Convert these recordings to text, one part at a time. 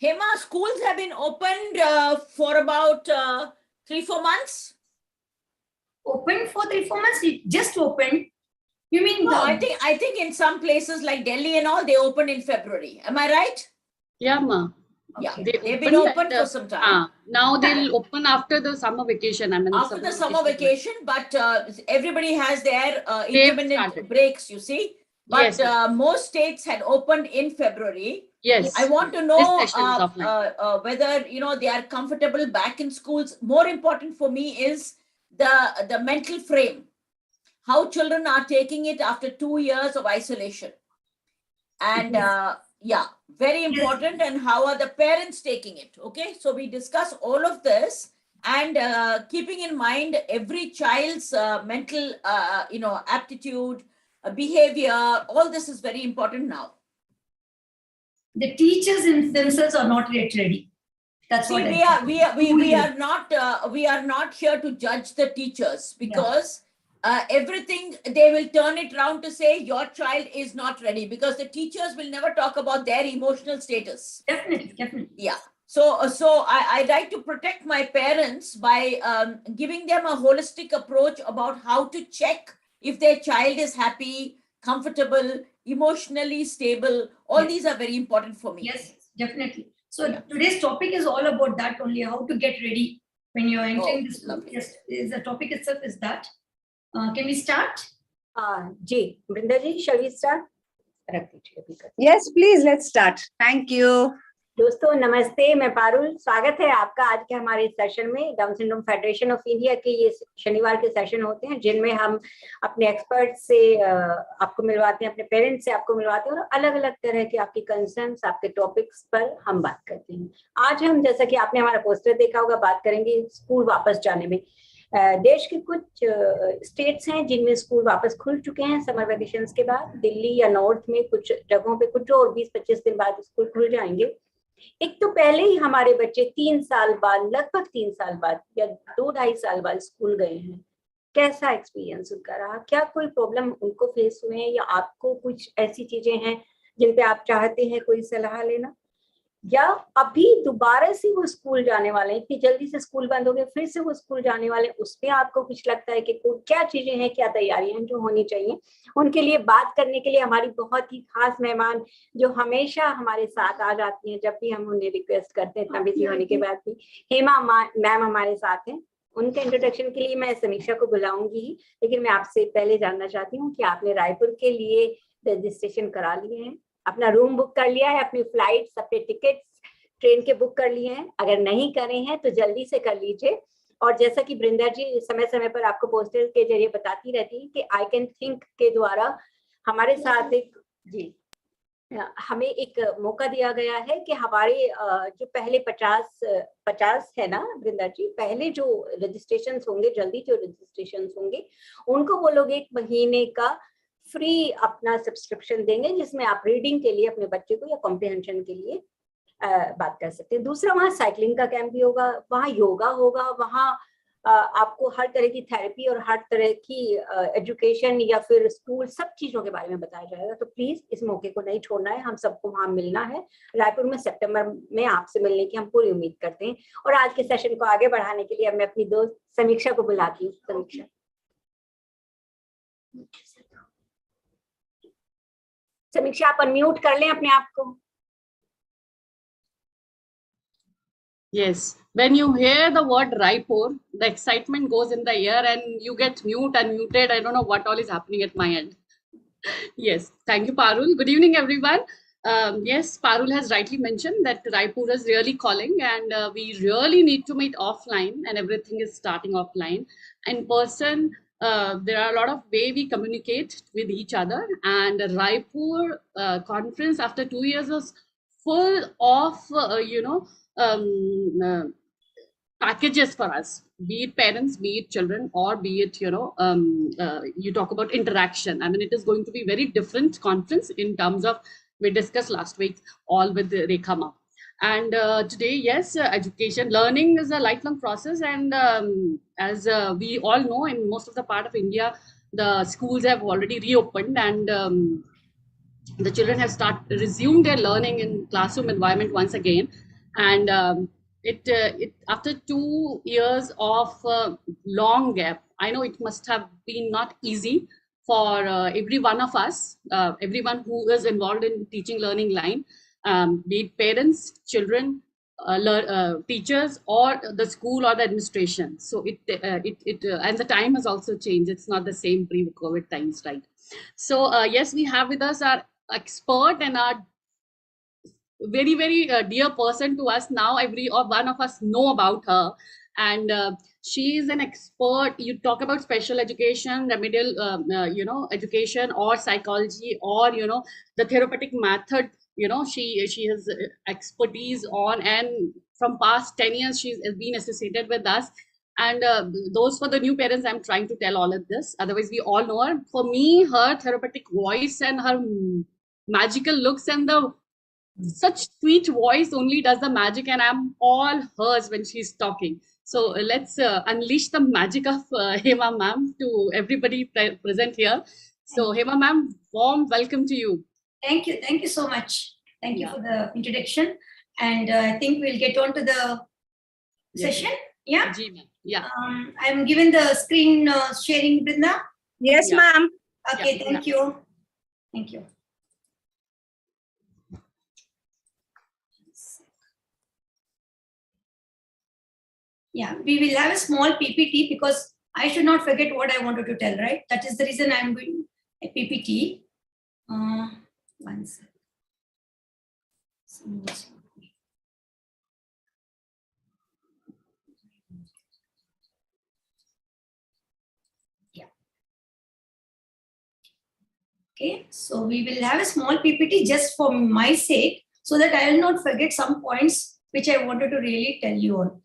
Hema, schools have been opened for about 3-4 months. Opened for 3-4 months? It just opened. You mean? No, I think in some places like Delhi and all, they opened in February. Am I right? Yeah, ma. Yeah, Okay. they've been open for some time. Now they'll open after the summer vacation. I mean, after the summer vacation, but everybody has their intermittent breaks, you see. But yes, most states had opened in February. Yes. I want to know whether they are comfortable back in schools. More important for me is the mental frame, how children are taking it after 2 years of isolation, and very important. And how are the parents taking it? Okay, so we discuss all of this, and keeping in mind every child's mental aptitude, behavior, all this is very important now. The teachers in themselves are not yet ready. That's what we are not here to judge the teachers, because everything they will turn it around to say your child is not ready, because the teachers will never talk about their emotional status. Definitely. Yeah. So I like to protect my parents by giving them a holistic approach about how to check if their child is happy, comfortable, emotionally stable. All these are very important for me. Yes, definitely. So today's topic is all about that only, how to get ready when you're entering this. Yes, the topic itself is that. Can we start? Ji, Brinda ji, shall we start? Yes, please, let's start. Thank you. दोस्तों नमस्ते, मैं पारुल, स्वागत है आपका आज के हमारे session में। Down syndrome federation of India के ये शनिवार के सेशन होते हैं जिनमें हम अपने एक्सपर्ट से आपको मिलवाते हैं, अपने पेरेंट्स से आपको मिलवाते हैं और अलग अलग तरह के आपकी कंसर्न्स, आपके टॉपिक्स पर हम बात करते हैं। आज हम, जैसा कि आपने हमारा पोस्टर देखा होगा, बात करेंगे स्कूल वापस जाने में। देश के कुछ स्टेट्स हैं जिनमें स्कूल वापस खुल चुके हैं समर वेकेशंस के बाद। दिल्ली या नॉर्थ में कुछ जगहों पे कुछ और 20-25 दिन बाद स्कूल खुल जाएंगे। एक तो पहले ही हमारे बच्चे 3 साल बाद, लगभग 3 साल बाद या 2-2.5 साल बाद स्कूल गए हैं। कैसा एक्सपीरियंस उनका रहा? क्या कोई प्रॉब्लम उनको फेस हुए हैं, या आपको कुछ ऐसी चीजें हैं जिन पे आप चाहते हैं कोई सलाह लेना, या अभी दोबारा से वो स्कूल जाने वाले हैं, इतनी जल्दी से स्कूल बंद हो गए, फिर से वो स्कूल जाने वाले हैं, उसमें आपको कुछ लगता है कि क्या चीजें हैं, क्या तैयारियां हैं जो होनी चाहिए? उनके लिए बात करने के लिए हमारी बहुत ही खास मेहमान जो हमेशा हमारे साथ आ जाती हैं जब भी हम उन्हें रिक्वेस्ट करते हैं, इतना बिजी होने के बाद भी। हेमा मैम हमारे साथ हैं। उनके इंट्रोडक्शन के लिए मैं समीक्षा को बुलाऊंगी, लेकिन मैं आपसे पहले जानना चाहती हूँ कि आपने रायपुर के लिए रजिस्ट्रेशन करा लिए हैं, अपना रूम बुक कर लिया है, अपनी फ्लाइट्स, अपने टिकट्स ट्रेन के बुक कर लिए हैं? अगर नहीं करे हैं तो जल्दी से कर लीजिए। और जैसा कि बृंदा जी समय समय पर आपको पोस्टर के जरिए बताती रहती है कि आई कैन थिंक के द्वारा हमारे साथ हमें एक मौका दिया गया है कि हमारे जो पहले 50 है ना बृंदा जी, पहले जो रजिस्ट्रेशन होंगे, जल्दी जो रजिस्ट्रेशन होंगे, उनको वो लोग 1 महीने का फ्री अपना सब्सक्रिप्शन देंगे, जिसमें आप रीडिंग के लिए अपने बच्चे को या कॉम्प्रिहेंशन के लिए बात कर सकते हैं। दूसरा, वहाँ साइकिलिंग का कैंप भी होगा, वहाँ योगा होगा, वहाँ आपको हर तरह की थेरेपी और हर तरह की एजुकेशन या फिर स्कूल, सब चीजों के बारे में बताया जाएगा। तो प्लीज इस मौके को नहीं छोड़ना है, हम सबको वहाँ मिलना है। रायपुर में सितंबर में आपसे मिलने की हम पूरी उम्मीद करते हैं। और आज के सेशन को आगे बढ़ाने के लिए मैं अपनी दोस्त समीक्षा को बुलाती हूँ। समीक्षा आप अनम्यूट कर लें अपने आप को। Yes, when you hear the word Raipur, the excitement goes in the air and you get mute and muted. I don't know what all is happening at my end. Yes, thank you, Parul. Good evening, everyone. Yes, Parul has rightly mentioned that Raipur is really calling, and we really need to meet offline, and everything is starting offline. In person, there are a lot of ways we communicate with each other, and Raipur conference after 2 years was full of, packages for us, be it parents, be it children, or be it, you talk about interaction. I mean, it is going to be very different conference in terms of, we discussed last week all with Rekha Ma. And today, yes, education, learning is a lifelong process. And as we all know, in most of the part of India, the schools have already reopened, and the children have resumed their learning in classroom environment once again. And it after 2 years of long gap, I know it must have been not easy for every one of us, everyone who is involved in teaching learning line, be it parents, children, teachers, or the school or the administration. So and the time has also changed. It's not the same pre-COVID times, right? So yes, we have with us our expert and our very, very dear person to us now. Every or one of us know about her, and she is an expert. You talk about special education, remedial, education, or psychology, or the therapeutic method. She has expertise on, and from past 10 years she's been associated with us. And those for the new parents, I'm trying to tell all of this. Otherwise, we all know her. For me, her therapeutic voice and her magical looks and the such sweet voice only does the magic, and I'm all hers when she's talking. So let's unleash the magic of Hema ma'am to everybody present here. So Hema ma'am, warm welcome to you. Thank you so much. Thank you for the introduction, and I think we'll get on to the session. Yeah. Yeah. I'm given the screen sharing, Brinda. Yes, ma'am. Okay. Thank you. Thank you. Yeah, we will have a small PPT because I should not forget what I wanted to tell, right? That is the reason I'm doing a PPT. One second. Yeah. Okay, so we will have a small PPT just for my sake so that I will not forget some points which I wanted to really tell you on.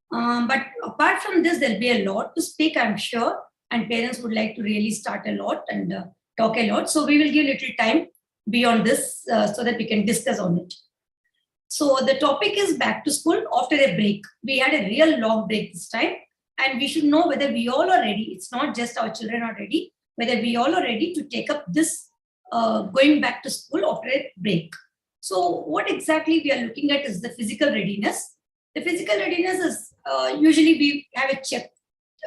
But apart from this, there'll be a lot to speak, I'm sure, and parents would like to really start a lot and talk a lot. So we will give little time beyond this so that we can discuss on it. So the topic is back to school after a break. We had a real long break this time, and we should know whether we all are ready. It's not just our children are ready, whether we all are ready to take up this going back to school after a break. So what exactly we are looking at is the physical readiness. The physical readiness is usually we have a check.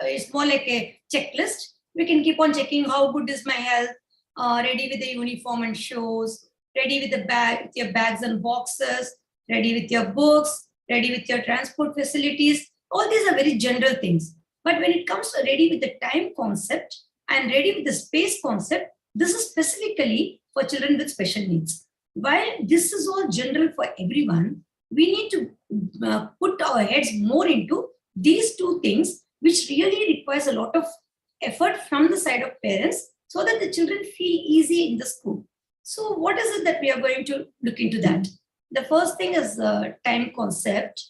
It's more like a checklist. We can keep on checking how good is my health, ready with the uniform and shoes, ready with the bag, with your bags and boxes, ready with your books, ready with your transport facilities. All these are very general things. But when it comes to ready with the time concept and ready with the space concept, this is specifically for children with special needs. While this is all general for everyone, we need to put our heads more into these two things, which really requires a lot of effort from the side of parents so that the children feel easy in the school. So what is it that we are going to look into that? The first thing is the time concept.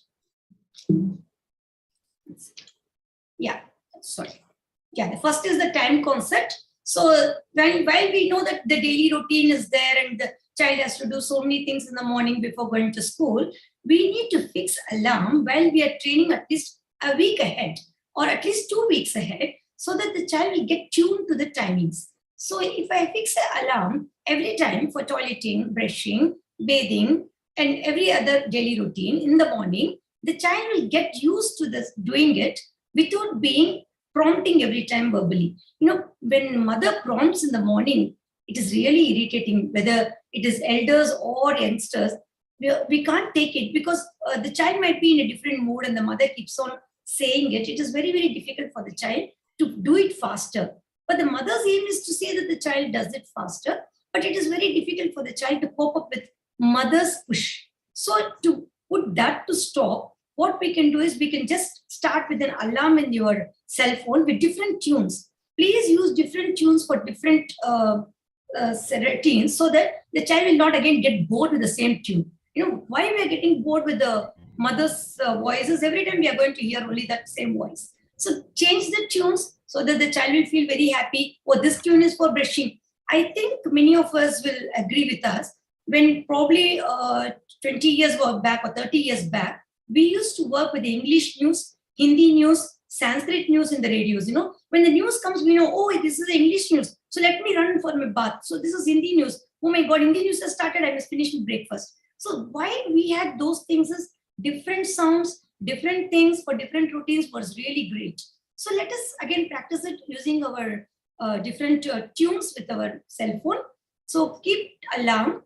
Yeah, sorry. Yeah, the first is the time concept. So while we know that the daily routine is there and the child has to do so many things in the morning before going to school, we need to fix alarm while we are training at least a week ahead or at least 2 weeks ahead so that the child will get tuned to the timings. So if I fix an alarm every time for toileting, brushing, bathing, and every other daily routine in the morning, the child will get used to this, doing it without being prompting every time verbally. When mother prompts in the morning, it is really irritating, whether it is elders or youngsters. We can't take it because the child might be in a different mood and the mother keeps on saying it. It is very, very difficult for the child to do it faster. But the mother's aim is to say that the child does it faster, but it is very difficult for the child to cope up with mother's push. So to put that to stop, what we can do is we can just start with an alarm in your cell phone with different tunes. Please use different tunes for different routines so that the child will not again get bored with the same tune. Why we are getting bored with the mother's voices? Every time we are going to hear only that same voice. So change the tunes so that the child will feel very happy. Oh, this tune is for brushing. I think many of us will agree with us when probably 20 years back or 30 years back, we used to work with the English news, Hindi news, Sanskrit news in the radios. When the news comes, we know, oh, this is the English news. So let me run for my bath. So this is Hindi news. Oh my God, Hindi news has started. I must finish my breakfast. So why we had those things is different sounds, different things for different routines was really great. So let us again practice it using our different tunes with our cell phone. So keep alarm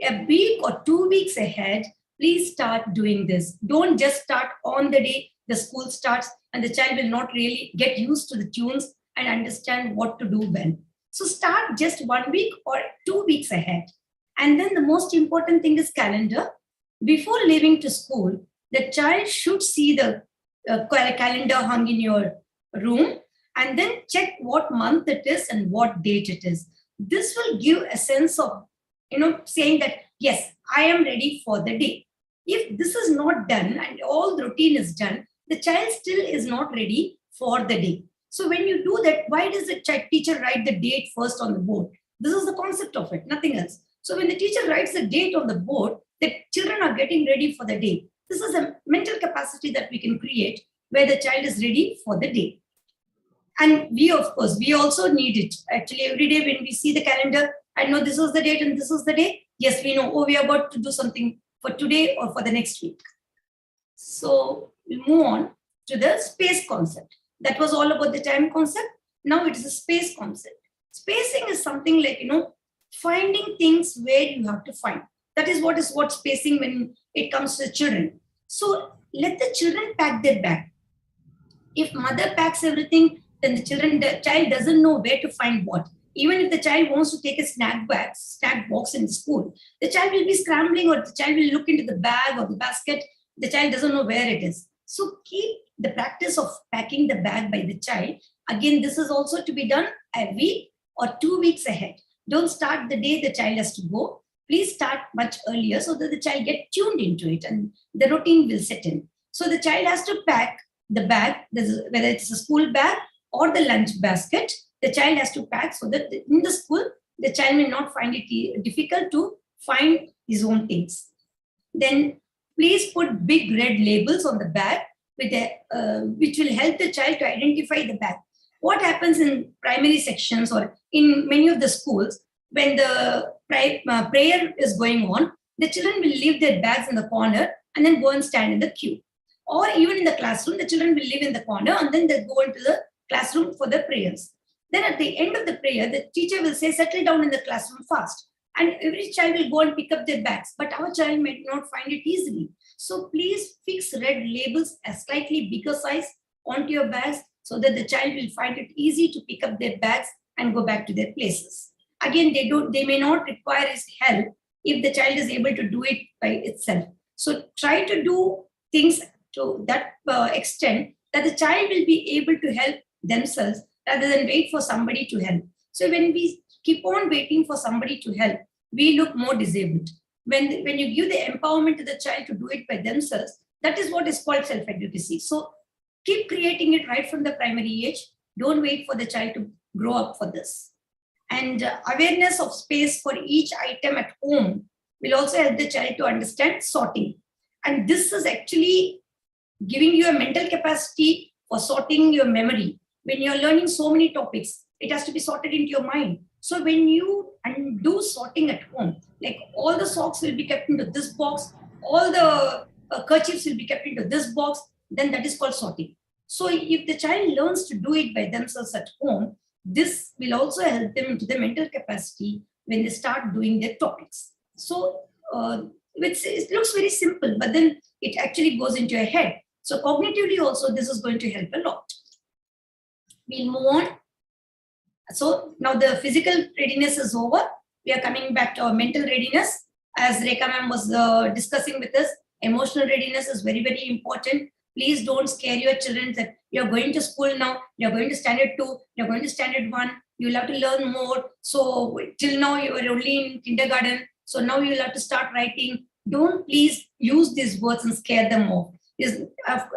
a week or 2 weeks ahead. Please start doing this. Don't just start on the day the school starts, and the child will not really get used to the tunes and understand what to do well. So start just 1 week or 2 weeks ahead. And then the most important thing is calendar. Before leaving to school, the child should see the calendar hung in your room and then check what month it is and what date it is. This will give a sense of, saying that, yes, I am ready for the day. If this is not done and all the routine is done, the child still is not ready for the day. So when you do that, why does the teacher write the date first on the board? This is the concept of it, nothing else. So when the teacher writes the date on the board, the children are getting ready for the day. This is a mental capacity that we can create where the child is ready for the day. And we also need it. Actually, every day when we see the calendar, I know this is the date and this is the day. Yes, we know, we are about to do something for today or for the next week. So we'll move on to the space concept. That was all about the time concept. Now it is a space concept. Spacing is something like, finding things where you have to find. That is what spacing when it comes to the children. So let the children pack their bag. If mother packs everything, then the child doesn't know where to find what. Even if the child wants to take a snack box in school, the child will be scrambling, or the child will look into the bag or the basket. The child doesn't know where it is. So keep the practice of packing the bag by the child. Again, this is also to be done a week or 2 weeks ahead. Don't start the day the child has to go. Please start much earlier so that the child get tuned into it and the routine will set in. So the child has to pack the bag, whether it's a school bag or the lunch basket, the child has to pack so that in the school, the child may not find it difficult to find his own things. Then please put big red labels on the bag which will help the child to identify the bag. What happens in primary sections or in many of the schools, when the prayer is going on, the children will leave their bags in the corner and then go and stand in the queue. Or even in the classroom, the children will live in the corner and then they go into the classroom for the prayers. Then at the end of the prayer, the teacher will say, settle down in the classroom fast. And every child will go and pick up their bags, but our child may not find it easily. So please fix red labels a slightly bigger size onto your bags so that the child will find it easy to pick up their bags and go back to their places. Again, they may not require his help if the child is able to do it by itself. So try to do things to that extent that the child will be able to help themselves rather than wait for somebody to help. So when we keep on waiting for somebody to help, we look more disabled. When you give the empowerment to the child to do it by themselves, that is what is called self-advocacy. So keep creating it right from the primary age. Don't wait for the child to grow up for this. And awareness of space for each item at home will also help the child to understand sorting. And this is actually giving you a mental capacity for sorting your memory. When you're learning so many topics, it has to be sorted into your mind. So when you do sorting at home, like all the socks will be kept into this box, all the kerchiefs will be kept into this box, then that is called sorting. So if the child learns to do it by themselves at home, this will also help them into the mental capacity when they start doing their topics. So it looks very simple, but then it actually goes into your head. So cognitively also, this is going to help a lot. We'll move on. So now the physical readiness is over. We are coming back to our mental readiness. As Rekha ma'am was discussing with us, emotional readiness is very, very important. Please don't scare your children that you're going to school now, you're going to standard 2, you're going to standard 1, you'll have to learn more. So till now you were only in kindergarten, so now you'll have to start writing. Don't please use these words and scare them off.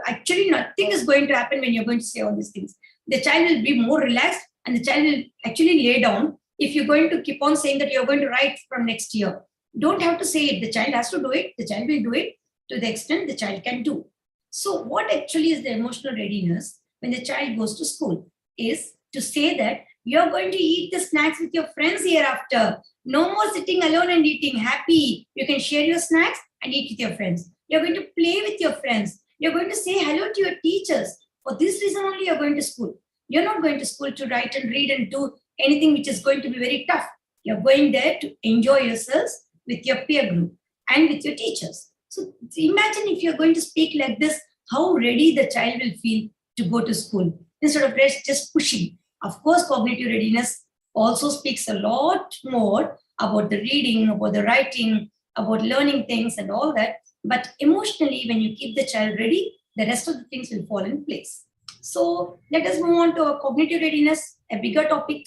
Actually, nothing is going to happen when you're going to say all these things. The child will be more relaxed and the child will actually lay down if you're going to keep on saying that you're going to write from next year. Don't have to say it. The child has to do it. The child will do it to the extent the child can do. So what actually is the emotional readiness when the child goes to school is to say that you're going to eat the snacks with your friends hereafter. No more sitting alone and eating. Happy. You can share your snacks and eat with your friends. You're going to play with your friends. You're going to say hello to your teachers. For this reason only, you're going to school. You're not going to school to write and read and do anything which is going to be very tough. You're going there to enjoy yourselves with your peer group and with your teachers. So imagine if you're going to speak like this, how ready the child will feel to go to school instead of just pushing. Of course, cognitive readiness also speaks a lot more about the reading, about the writing, about learning things and all that. But emotionally, when you keep the child ready, the rest of the things will fall in place. So let us move on to our cognitive readiness, a bigger topic.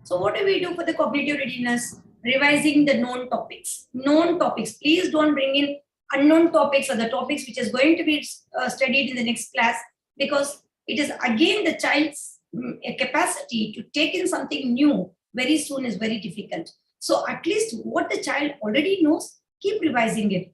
So what do we do for the cognitive readiness? Revising the known topics. Known topics. Please don't bring in unknown topics or the topics which is going to be studied in the next class, because it is again the child's capacity to take in something new very soon is very difficult. So at least what the child already knows, keep revising it.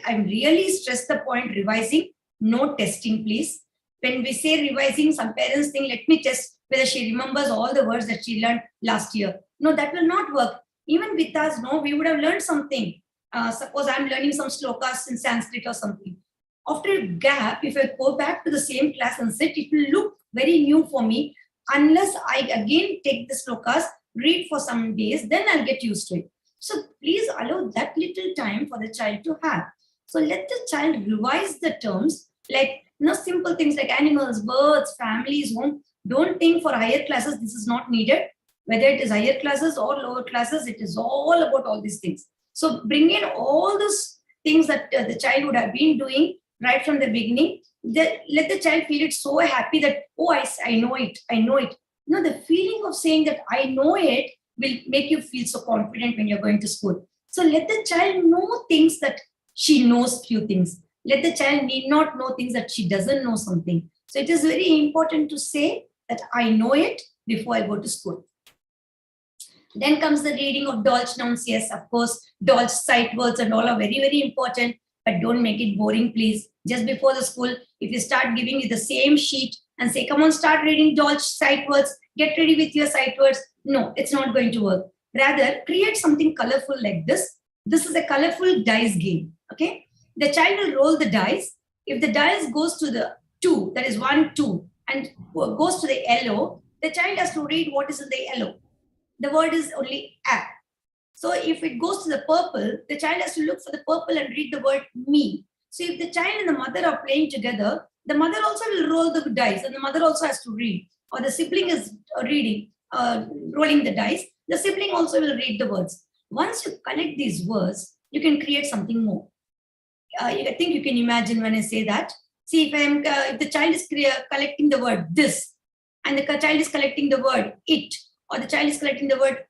I'm really stress the point revising, no testing, please. When we say revising, some parents think, let me test whether she remembers all the words that she learned last year. No, that will not work. Even with us, no, we would have learned something. Suppose I'm learning some slokas in Sanskrit or something. After a gap, if I go back to the same class and sit, it will look very new for me unless I again take the slokas, read for some days, then I'll get used to it. So please allow that little time for the child to have. So let the child revise the terms, like simple things like animals, birds, families, home. Don't think for higher classes this is not needed. Whether it is higher classes or lower classes, it is all about all these things. So bring in all those things that the child would have been doing right from the beginning. Let the child feel it so happy that, oh, I know it. The feeling of saying that I know it will make you feel so confident when you're going to school. So let the child know things that she knows few things. Let the child need not know things that she doesn't know something. So it is very important to say that I know it before I go to school. Then comes the reading of Dolch nouns. Yes, of course, Dolch sight words and all are very, very important, but don't make it boring, please. Just before the school, if you start giving you the same sheet and say, come on, start reading Dolch sight words, get ready with your sight words. No, it's not going to work. Rather, create something colorful like this. This is a colorful dice game, okay? The child will roll the dice. If the dice goes to the 2, that is 1, 2, and goes to the yellow, the child has to read what is in the yellow. The word is only a. So if it goes to the purple, the child has to look for the purple and read the word me. So if the child and the mother are playing together, the mother also will roll the dice and the mother also has to read. Or the sibling is rolling the dice, the sibling also will read the words. Once you collect these words, you can create something more. I think you can imagine when I say that. See, if the child is collecting the word this, and the child is collecting the word it, or the child is collecting the word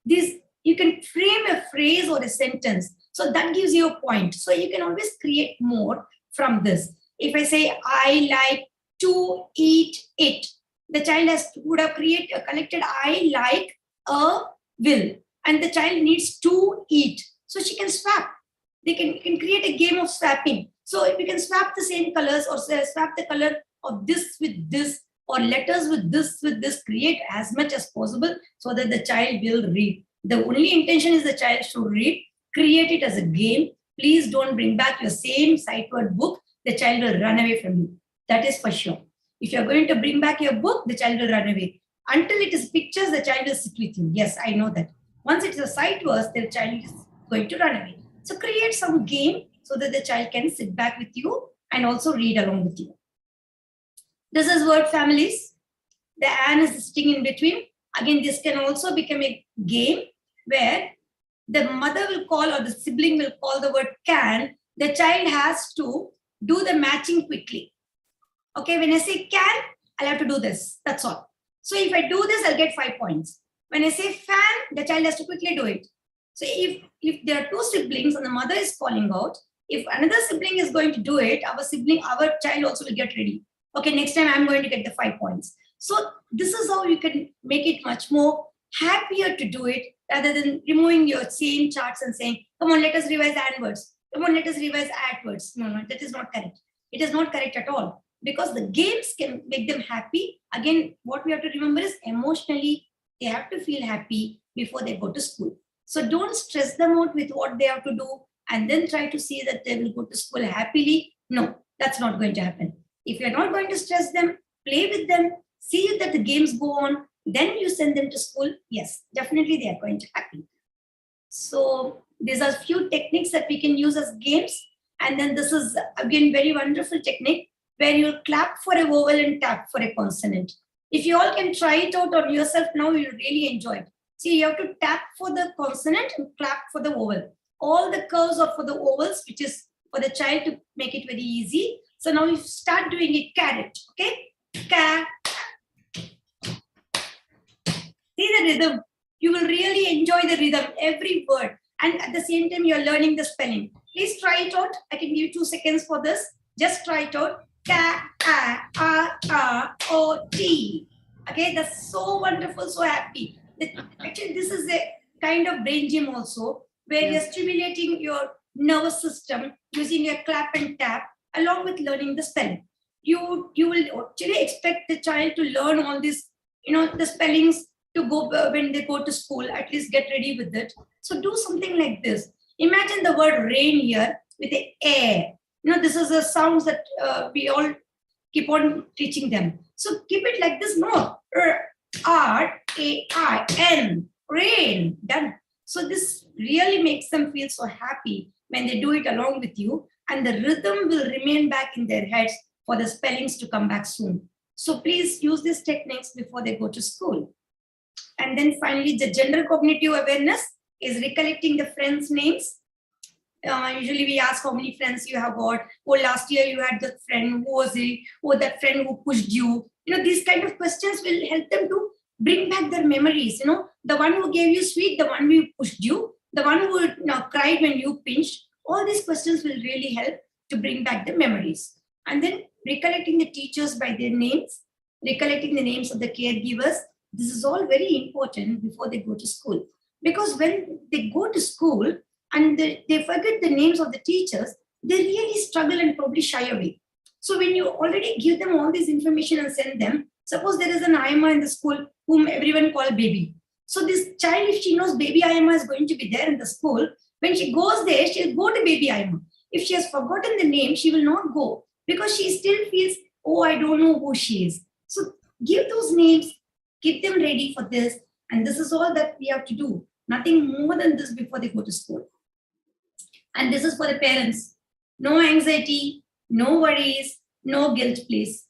this, you can frame a phrase or a sentence. So that gives you a point. So you can always create more from this. If I say, I like to eat it, the child would have collected I like a will, and the child needs to eat. So she can swap. They can create a game of swapping. So if you can swap the same colors or swap the color of this with this, or letters with this, create as much as possible so that the child will read. The only intention is the child should read. Create it as a game. Please don't bring back your same sight word book. The child will run away from you. That is for sure. If you're going to bring back your book, the child will run away. Until it is pictures, the child will sit with you. Yes, I know that. Once it is a sight words, the child is going to run away. So create some game so that the child can sit back with you and also read along with you. This is word families. The Anne is sitting in between. Again, this can also become a game where the mother will call or the sibling will call the word can. The child has to do the matching quickly. Okay, when I say can, I'll have to do this. That's all. So if I do this, I'll get 5 points. When I say fan, the child has to quickly do it. So if there are 2 siblings and the mother is calling out, if another sibling is going to do it, our child also will get ready. Okay, next time I'm going to get the 5 points. So this is how you can make it much more happier to do it rather than removing your same charts and saying, come on, let us revise and words. Come on, let us revise at words. No, that is not correct. It is not correct at all, because the games can make them happy. Again, what we have to remember is emotionally, they have to feel happy before they go to school. So don't stress them out with what they have to do and then try to see that they will go to school happily. No, that's not going to happen. If you're not going to stress them, play with them, see that the games go on, then you send them to school, yes, definitely they are going to happy. So these are few techniques that we can use as games. And then this is again very wonderful technique where you'll clap for a vowel and tap for a consonant. If you all can try it out on yourself now, you'll really enjoy it. See, you have to tap for the consonant and clap for the vowel. All the curves are for the vowels, which is for the child to make it very easy. So now you start doing it carrot, okay? Ka. See the rhythm. You will really enjoy the rhythm, every word. And at the same time, you're learning the spelling. Please try it out. I can give you 2 seconds for this. Just try it out. Ka, a, o, t. Okay, that's so wonderful, so happy. Actually, this is a kind of brain gym also, where you're stimulating your nervous system using a clap and tap, along with learning the spelling. You will actually expect the child to learn all this, the spellings to go when they go to school, at least get ready with it. So do something like this. Imagine the word rain here with the air. This is the sounds that we all keep on teaching them. So keep it like this. No, R-A-I-N, rain, done. So this really makes them feel so happy when they do it along with you, and the rhythm will remain back in their heads for the spellings to come back soon. So please use these techniques before they go to school. And then finally, the general cognitive awareness is recollecting the friends' names. Usually we ask how many friends you have got. Oh, last year you had that friend, who was it? Oh, that friend who pushed you. These kind of questions will help them to bring back their memories. The one who gave you sweet, the one who pushed you, the one who cried when you pinched. All these questions will really help to bring back the memories. And then recollecting the teachers by their names, recollecting the names of the caregivers. This is all very important before they go to school. Because when they go to school and they forget the names of the teachers, they really struggle and probably shy away. So when you already give them all this information and send them, suppose there is an IMA in the school whom everyone call baby. So this child, if she knows baby IMA is going to be there in the school, when she goes there, she'll go to baby IMA. If she has forgotten the name, she will not go because she still feels, oh, I don't know who she is. So give those names, keep them ready for this. And this is all that we have to do. Nothing more than this before they go to school. And this is for the parents. No anxiety, no worries, no guilt, please.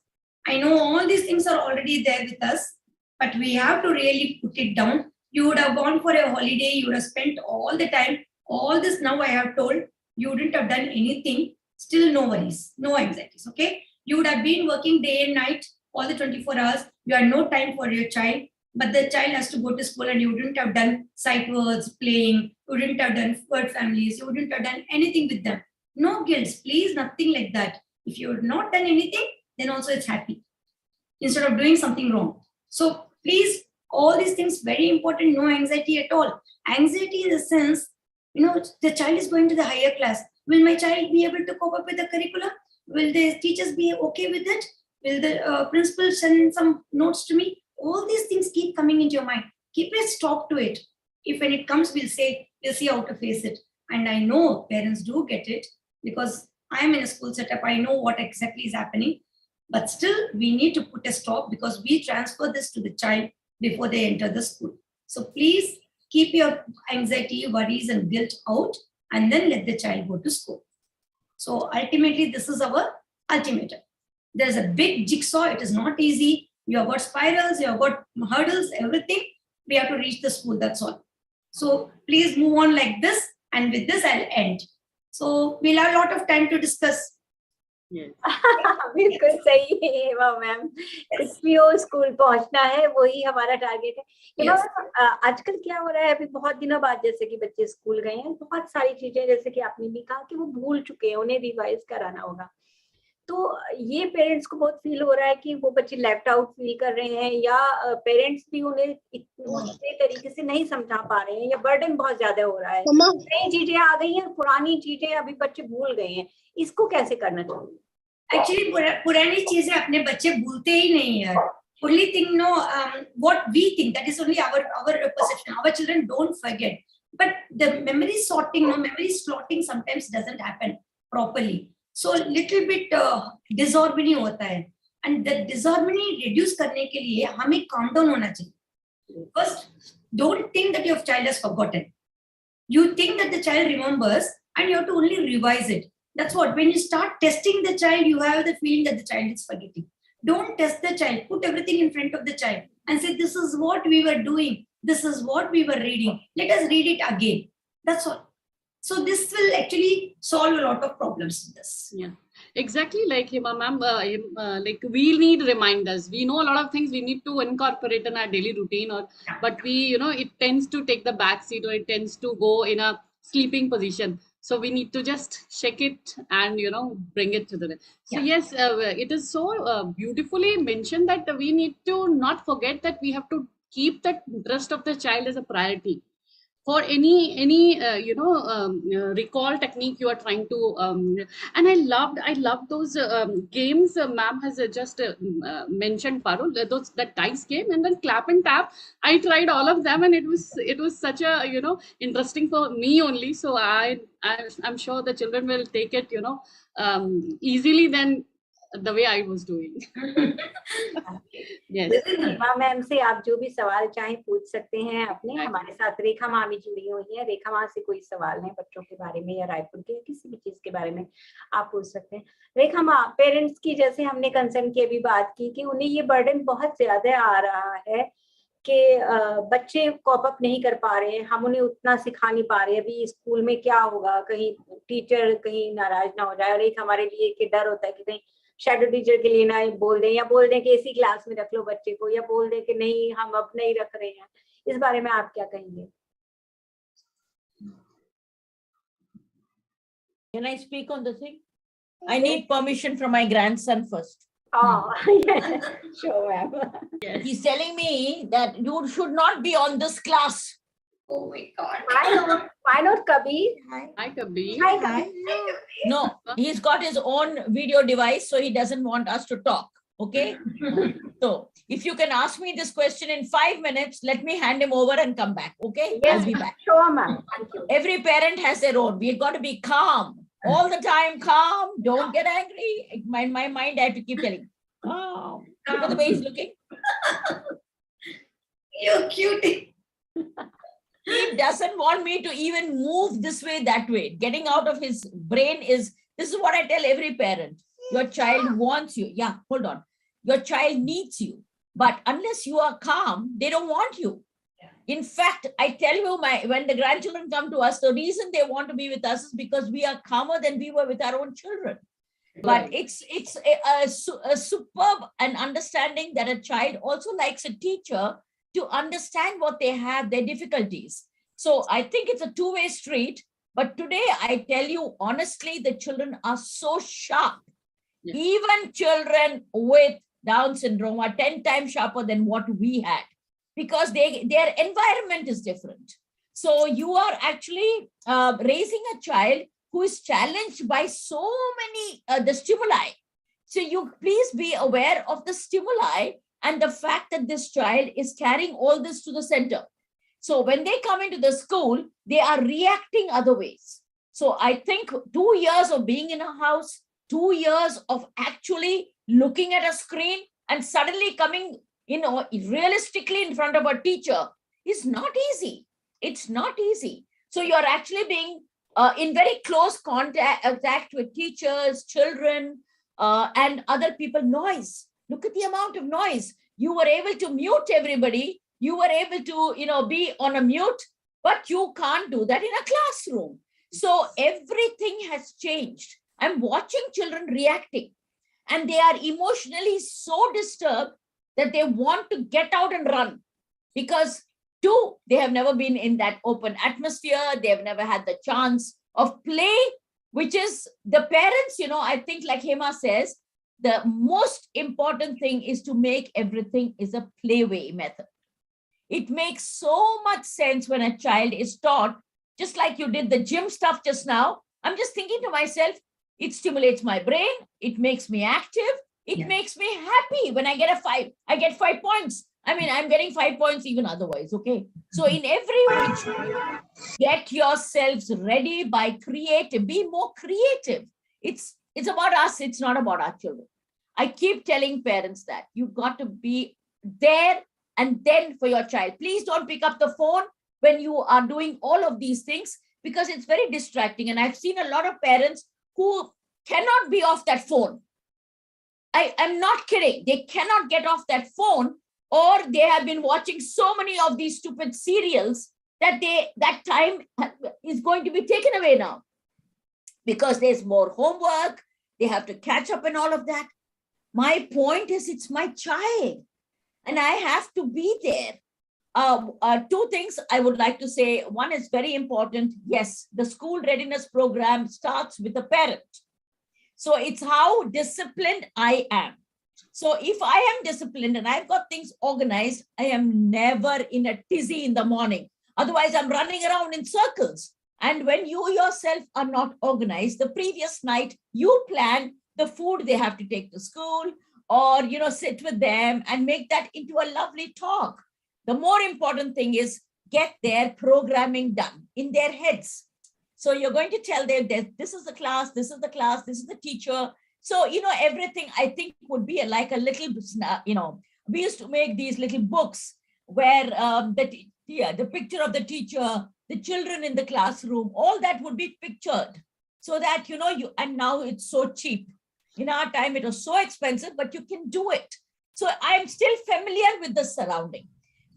I know all these things are already there with us, but we have to really put it down. You would have gone for a holiday, you would have spent all the time, all this now I have told, you wouldn't have done anything, still no worries, no anxieties, okay? You would have been working day and night, all the 24 hours, you had no time for your child, but the child has to go to school and you wouldn't have done sight words, playing, you wouldn't have done word families, you wouldn't have done anything with them. No guilt, please, nothing like that. If you have not done anything, then also it's happy, instead of doing something wrong. So please, all these things very important, no anxiety at all. Anxiety in the sense, the child is going to the higher class. Will my child be able to cope up with the curriculum? Will the teachers be okay with it? Will the principal send some notes to me? All these things keep coming into your mind. Keep a stop to it. If when it comes, we'll see how to face it. And I know parents do get it because I am in a school setup. I know what exactly is happening. But still, we need to put a stop because we transfer this to the child before they enter the school. So please keep your anxiety, worries, and guilt out, and then let the child go to school. So ultimately, this is our ultimatum. There's a big jigsaw. It is not easy. You have got spirals, you have got hurdles, everything. We have to reach the school, that's all. So please move on like this, and with this, I'll end. So we'll have a lot of time to discuss. बिल्कुल सही है ma'am, कुछ भी हो school पहुंचना है, वही हमारा टारगेट है। आजकल क्या हो रहा है, अभी बहुत दिनों बाद जैसे कि बच्चे स्कूल गए हैं, बहुत सारी चीजें जैसे कि आपने भी कहा कि वो भूल चुके हैं, उन्हें रिवाइज कराना होगा। तो ये पेरेंट्स को बहुत फील हो रहा है कि वो बच्चे लेफ्ट आउट फील कर रहे हैं, या पेरेंट्स भी उन्हें इतने तरीके से नहीं समझा पा रहे हैं, या बर्डन बहुत ज्यादा हो रहा है, नई चीजें आ गई हैं, पुरानी चीजें अभी बच्चे भूल गए हैं, इसको कैसे करना चाहिए? एक्चुअली पुरानी चीजें अपने बच्चे भूलते ही नहीं है. Only thing, what we think, that is only our perception. Our children don't forget. but the memory sorting, memory slotting sometimes doesn't happen properly. So little bit disharmony hota hai. And the disharmony reduce karne ke liye hame calm down hona chahiye. First, don't think that your child has forgotten. You think that the child remembers and you have to only revise it. That's what, when you start testing the child, you have the feeling that the child is forgetting. Don't test the child. Put everything in front of the child and say, this is what we were doing. This is what we were reading. Let us read it again. That's all. So this will actually solve a lot of problems with this. Yeah, exactly like Hima ma'am, like we need reminders. We know a lot of things we need to incorporate in our daily routine, but we, it tends to take the back seat, or it tends to go in a sleeping position. So we need to just check it and, bring it to the. So yes, it is so beautifully mentioned that we need to not forget that we have to keep the interest of the child as a priority. For any recall technique you are trying to and I loved those games ma'am has just mentioned, Parul, that dice game and then clap and tap. I tried all of them and it was such a interesting for me only. So I'm sure the children will take it easily than the way I was doing. Yes. Ma'am से आप जो भी सवाल चाहें पूछ सकते हैं अपने। हमारे साथ रेखा माँ भी जुड़ी हुई हैं। रेखा माँ से कोई सवाल है बच्चों के बारे में या रायपुर के किसी भी चीज के बारे में आप पूछ सकते हैं। रेखा माँ, पेरेंट्स की जैसे हमने कंसर्न की अभी बात की कि उन्हें ये बर्डन बहुत ज्यादा आ रहा है कि बच्चे कॉप अप नहीं कर पा रहे हैं, हम उन्हें उतना सिखा नहीं पा रहे। अभी स्कूल में क्या होगा, कहीं टीचर कहीं नाराज ना हो जाए, और एक हमारे लिए कि डर होता है कि कहीं शैडो टीचर के लिए ना बोल दें, या बोल दें कि इसी क्लास में रख लो बच्चे को, या बोल दें कि नहीं हम अब नहीं रख रहे हैं। इस बारे में आप क्या कहेंगे? Can I speak on the thing? I need permission from my grandson first. Oh, yes. Sure, ma'am. Yes. He's telling me that you should not be on this class. Oh my God. Why not Kabir? Hi, Kabir. Hi. No, he's got his own video device, so he doesn't want us to talk. Okay. So if you can ask me this question in 5 minutes, let me hand him over and come back. Okay. Yes, I'll be back. Sure, ma'am. Thank you. Every parent has their own. We've got to be calm all the time. Calm. Don't get angry. In my mind, I have to keep telling. Calm. Look at the way he's looking. You're cute. He doesn't want me to even move this way, that way. Getting out of his brain is, this is what I tell every parent. Your child wants you. Yeah, hold on. Your child needs you. But unless you are calm, they don't want you. In fact, I tell you, when the grandchildren come to us, the reason they want to be with us is because we are calmer than we were with our own children. But it's a superb an understanding that a child also likes a teacher to understand what they have, their difficulties. So I think it's a two-way street. But today, I tell you, honestly, the children are so sharp. Yes. Even children with Down syndrome are 10 times sharper than what we had, because their environment is different. So you are actually raising a child who is challenged by so many the stimuli. So you please be aware of the stimuli and the fact that this child is carrying all this to the center. So when they come into the school, they are reacting other ways. So I think 2 years of being in a house, 2 years of actually looking at a screen and suddenly coming, realistically in front of a teacher is not easy. It's not easy. So you're actually being in very close contact with teachers, children, and other people. Noise. Look at the amount of noise. You were able to mute everybody. You were able to, be on a mute, but you can't do that in a classroom. So everything has changed. I'm watching children reacting, and they are emotionally so disturbed that they want to get out and run, because they have never been in that open atmosphere. They have never had the chance of play, which is the parents, I think like Hema says, the most important thing is to make everything is a playway method. It makes so much sense when a child is taught, just like you did the gym stuff just now. I'm just thinking to myself, it stimulates my brain. It makes me active. It makes me happy when I get a 5. I get 5 points. I mean, I'm getting 5 points even otherwise. Okay. So in every which way, get yourselves ready by creative, be more creative. It's about us. It's not about our children. I keep telling parents that you've got to be there and then for your child. Please don't pick up the phone when you are doing all of these things, because it's very distracting. And I've seen a lot of parents who cannot be off that phone. I'm not kidding. They cannot get off that phone, or they have been watching so many of these stupid serials that that time is going to be taken away now, because there's more homework. They have to catch up and all of that. My point is, it's my child and I have to be there. Two things I would like to say. One is very important. Yes, the school readiness program starts with the parent. So it's how disciplined I am. So if I am disciplined and I've got things organized, I am never in a tizzy in the morning. Otherwise, I'm running around in circles. And when you yourself are not organized, the previous night you plan the food they have to take to school, or, you know, sit with them and make that into a lovely talk. The more important thing is get their programming done in their heads. So you're going to tell them that this is the class, this is the class, this is the teacher. So, you know, everything I think would be like a little, you know, we used to make these little books where the picture of the teacher, the children in the classroom, all that would be pictured, so that, you know, and now it's so cheap. In our time, it was so expensive, but you can do it. So I'm still familiar with the surrounding.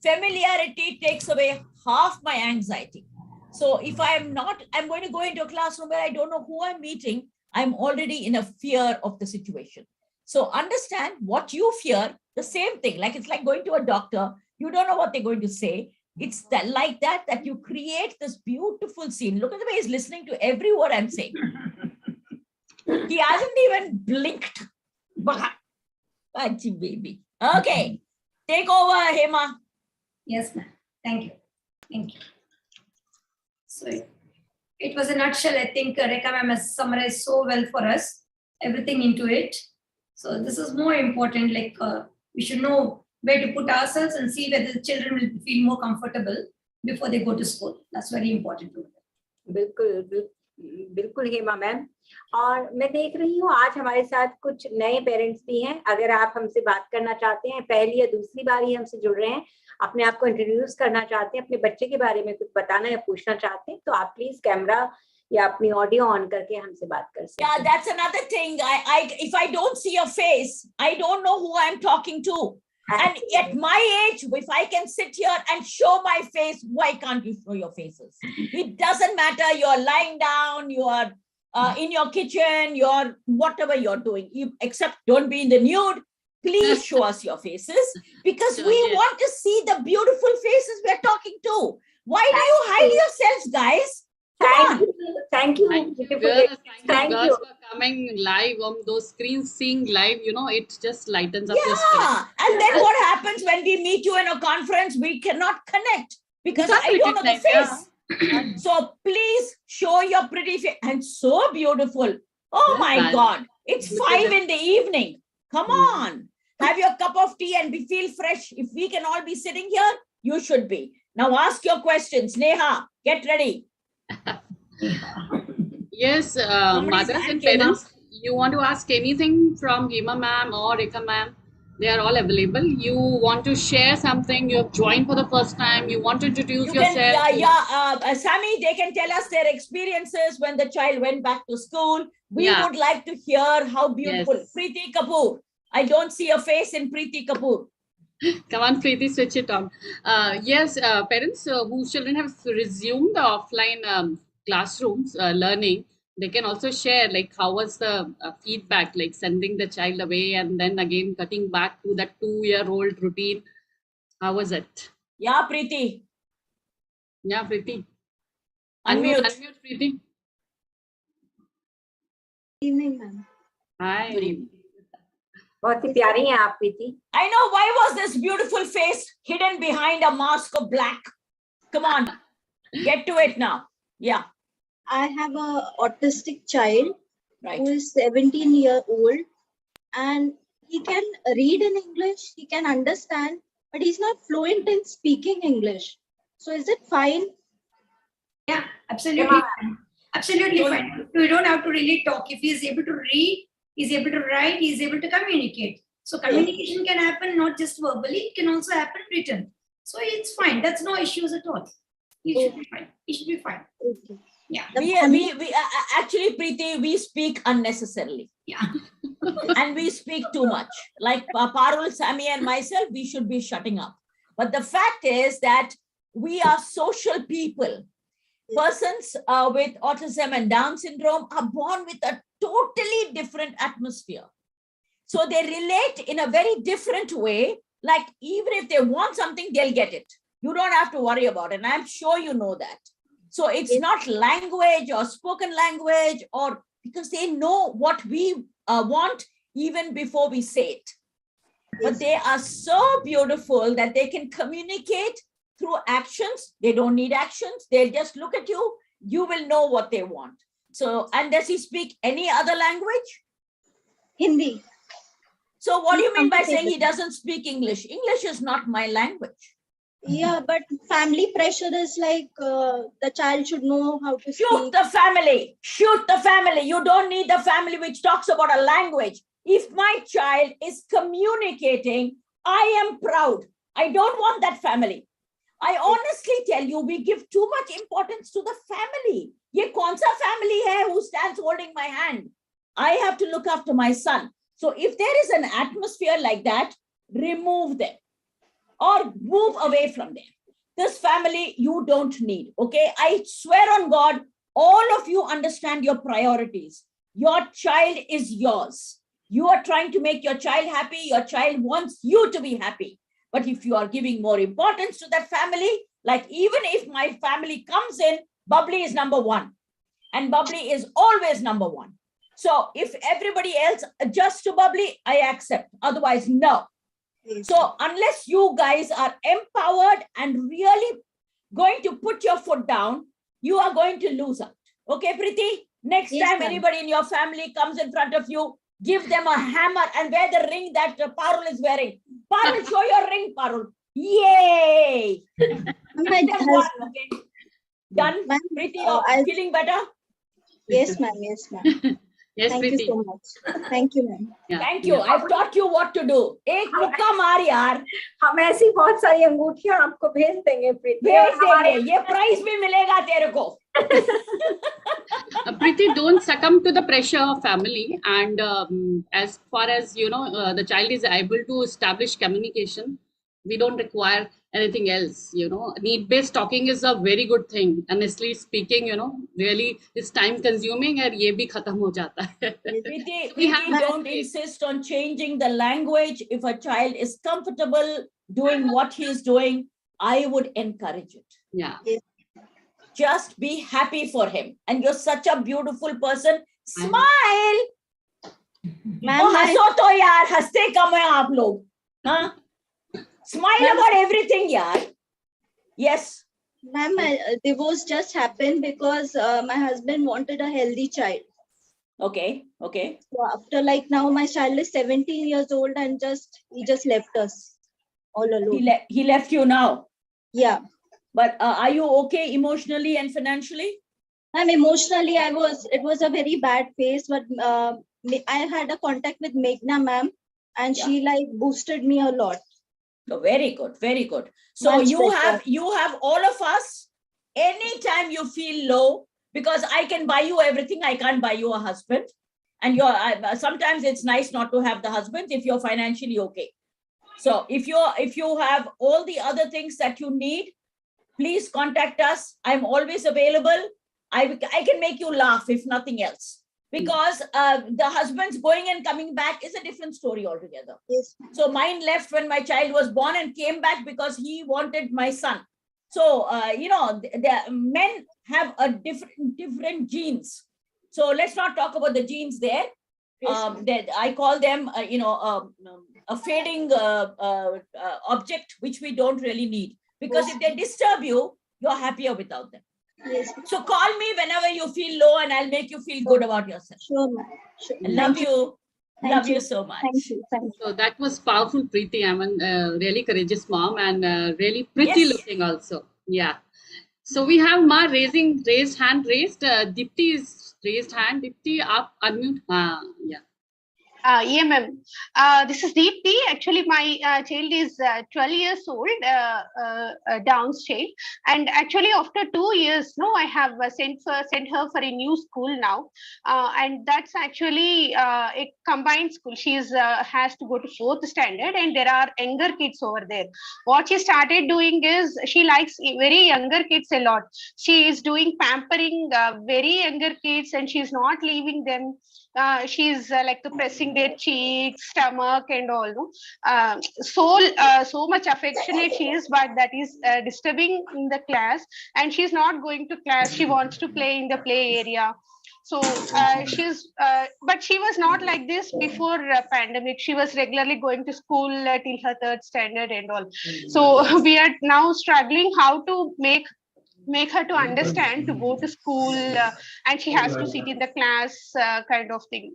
Familiarity takes away half my anxiety. So if I'm going to go into a classroom where I don't know who I'm meeting, I'm already in a fear of the situation. So understand what you fear, the same thing. Like it's like going to a doctor. You don't know what they're going to say. It's like that you create this beautiful scene. Look at the way he's listening to every word I'm saying. He hasn't even blinked. Baby. Okay. Take over, Hema. Yes, ma'am. Thank you. Thank you. So it was a nutshell. I think Rekha ma'am has summarized so well for us, everything into it. So this is more important. Like we should know where to put ourselves and see whether the children will feel more comfortable before they go to school. That's very important. बिल्कुल Hema ma'am. और मैं देख रही हूँ आज हमारे साथ कुछ नए पेरेंट्स भी हैं। अगर आप हमसे बात करना चाहते हैं, पहली या दूसरी बार ही हमसे जुड़ रहे हैं, अपने आप को इंट्रोड्यूस करना चाहते हैं, अपने बच्चे के बारे में कुछ बताना या पूछना चाहते हैं, तो आप प्लीज कैमरा या अपनी ऑडियो ऑन करके हमसे बात कर सकते हैं। Yeah, that's another thing. If I don't see your face, I don't know who I'm talking to. And at my age, if I can sit here and show my face, why can't you show your faces? It doesn't matter. You're lying down, you are in your kitchen, you're whatever you're doing, except don't be in the nude. Please show us your faces, because we want to see the beautiful faces we're talking to. Why do you hide yourselves, guys? Thank you. Thank you girls for coming live on those screens, seeing live, you know, it just lightens up your spirit. And then what happens when we meet you in a conference? We cannot connect because I don't know the face. Yeah. So please show your pretty face. And so beautiful. Oh my God. It's 5 in the evening. Come on. Have your cup of tea and feel fresh. If we can all be sitting here, you should be. Now ask your questions. Neha, get ready. Yes, mothers and parents, you want to ask anything from Hema ma'am or Rekha ma'am, they are all available. You want to share something, you have joined for the first time, you want to introduce yourself. Sammy, they can tell us their experiences when the child went back to school. We would like to hear how beautiful. Yes. Preeti Kapoor. I don't see a face in Preeti Kapoor. Come on, Preeti, switch it on. Yes, parents whose children have resumed the offline classrooms learning, they can also share like how was the feedback, like sending the child away and then again cutting back to that 2-year-old routine. How was it? Yeah, Preeti. Yeah, Preeti. Unmute, Preeti. Good evening, ma'am. Hi. Good evening. बहुत ही प्यारी हैं आप प्रीति। I know, why was this beautiful face hidden behind a mask of black? Come on, get to it now. Yeah. I have a autistic child who is 17 years old, and he can read in English, he can understand, but he's not fluent in speaking English. So is it fine? Yeah, absolutely fine. Absolutely fine. You don't have to really talk. If he's able to read, he's able to write, he's able to communicate. So communication can happen not just verbally, it can also happen written. So it's fine. That's no issues at all. He should be fine. He should be fine. Okay. Yeah. We actually, Preeti, we speak unnecessarily. Yeah. And we speak too much. Like Parul, Sammy, and myself, we should be shutting up. But the fact is that we are social people. Persons with autism and Down syndrome are born with a totally different atmosphere. So they relate in a very different way. Like even if they want something, they'll get it. You don't have to worry about it. And I'm sure you know that. So it's not language or spoken language, or because they know what we want even before we say it. But they are so beautiful that they can communicate through actions. They don't need actions. They'll just look at you. You will know what they want. So, and does he speak any other language? Hindi. So what do you mean by saying he doesn't speak English? English is not my language. Yeah, but family pressure is like the child should know how to Shoot speak. the family. Shoot the family. You don't need the family which talks about a language. If my child is communicating, I am proud. I don't want that family. I honestly tell you, we give too much importance to the family. Ye kaun sa family hai who stands holding my hand? I have to look after my son. So if there is an atmosphere like that, remove them or move away from them. This family you don't need, okay? I swear on God, all of you understand your priorities. Your child is yours. You are trying to make your child happy. Your child wants you to be happy. But if you are giving more importance to that family, like even if my family comes in, Bubbly is number one. And Bubbly is always number one. So if everybody else adjusts to Bubbly, I accept. Otherwise, no. So unless you guys are empowered and really going to put your foot down, you are going to lose out. Okay, Preeti? Next time anybody in your family comes in front of you, give them a hammer and wear the ring that Parul is wearing. Parul, show your ring, Parul. Yay! Done? Preeti, feeling better? Yes, ma'am. Yes, ma'am. Yes, Thank Preeti. you so much. Thank you, ma'am. Thank you. I've taught you what to do. एक मुक्का मार यार. हम ऐसी बहुत सारी अंगूठियां आपको भेज देंगे प्रीति. भेज देंगे. ये प्राइज भी मिलेगा तेरे को. Preeti, don't succumb to the pressure of family. And as far as, the child is able to establish communication, we don't require anything else. Need-based talking is a very good thing. Honestly speaking, really it's time consuming and ye bhi khatam ho jata hai. Preeti, don't insist on changing the language. If a child is comfortable doing what he is doing, I would encourage it. Yeah. Just be happy for him. And you're such a beautiful person. Smile. हंसो तो यार, हंसते कम है आप लोग. हाँ? Smile about everything, yaar. Yes. Ma'am, my divorce just happened because my husband wanted a healthy child. Okay. Okay. So after now my child is 17 years old and he just left us all alone. He left you now. Yeah. But are you okay emotionally and financially? Ma'am, emotionally it was a very bad phase, but I had a contact with Meghna ma'am and she boosted me a lot. So very good, very good. So you have all of us, anytime you feel low, because I can buy you everything, I can't buy you a husband. And sometimes it's nice not to have the husband if you're financially okay. So if you have all the other things that you need, please contact us. I'm always available. I can make you laugh if nothing else. Because the husband's going and coming back is a different story altogether. Yes. So mine left when my child was born and came back because he wanted my son. So, the men have a different genes. So let's not talk about the genes there. Yes. I call them, a fading object, which we don't really need. Because if they disturb you, you're happier without them. Yes. So call me whenever you feel low and I'll make you feel good about yourself. Sure, ma'am. Sure. I love you. Love you so much. Thank you. Thank you. So that was powerful, Preeti. I mean, really courageous mom and really pretty Yes. looking also. Yeah. So we have Ma raised hand raised. Dipti is raised hand. Dipti, up, unmute. Yeah. Yeah, ma'am. This is Deepti. Actually, my child is 12 years old, Down's child. And actually, after 2 years, no, I have sent her for a new school now. And that's actually a combined school. She has to go to 4th standard, and there are younger kids over there. What she started doing is she likes very younger kids a lot. She is doing pampering very younger kids, and she's not leaving them. She's like pressing their cheeks, stomach, and all. No, so much affectionate she is, but that is disturbing in the class. And she's not going to class. She wants to play in the play area. So but she was not like this before pandemic. She was regularly going to school till her 3rd standard and all. So we are now struggling how to make her to understand to go to school, and she has to sit in the class kind of thing.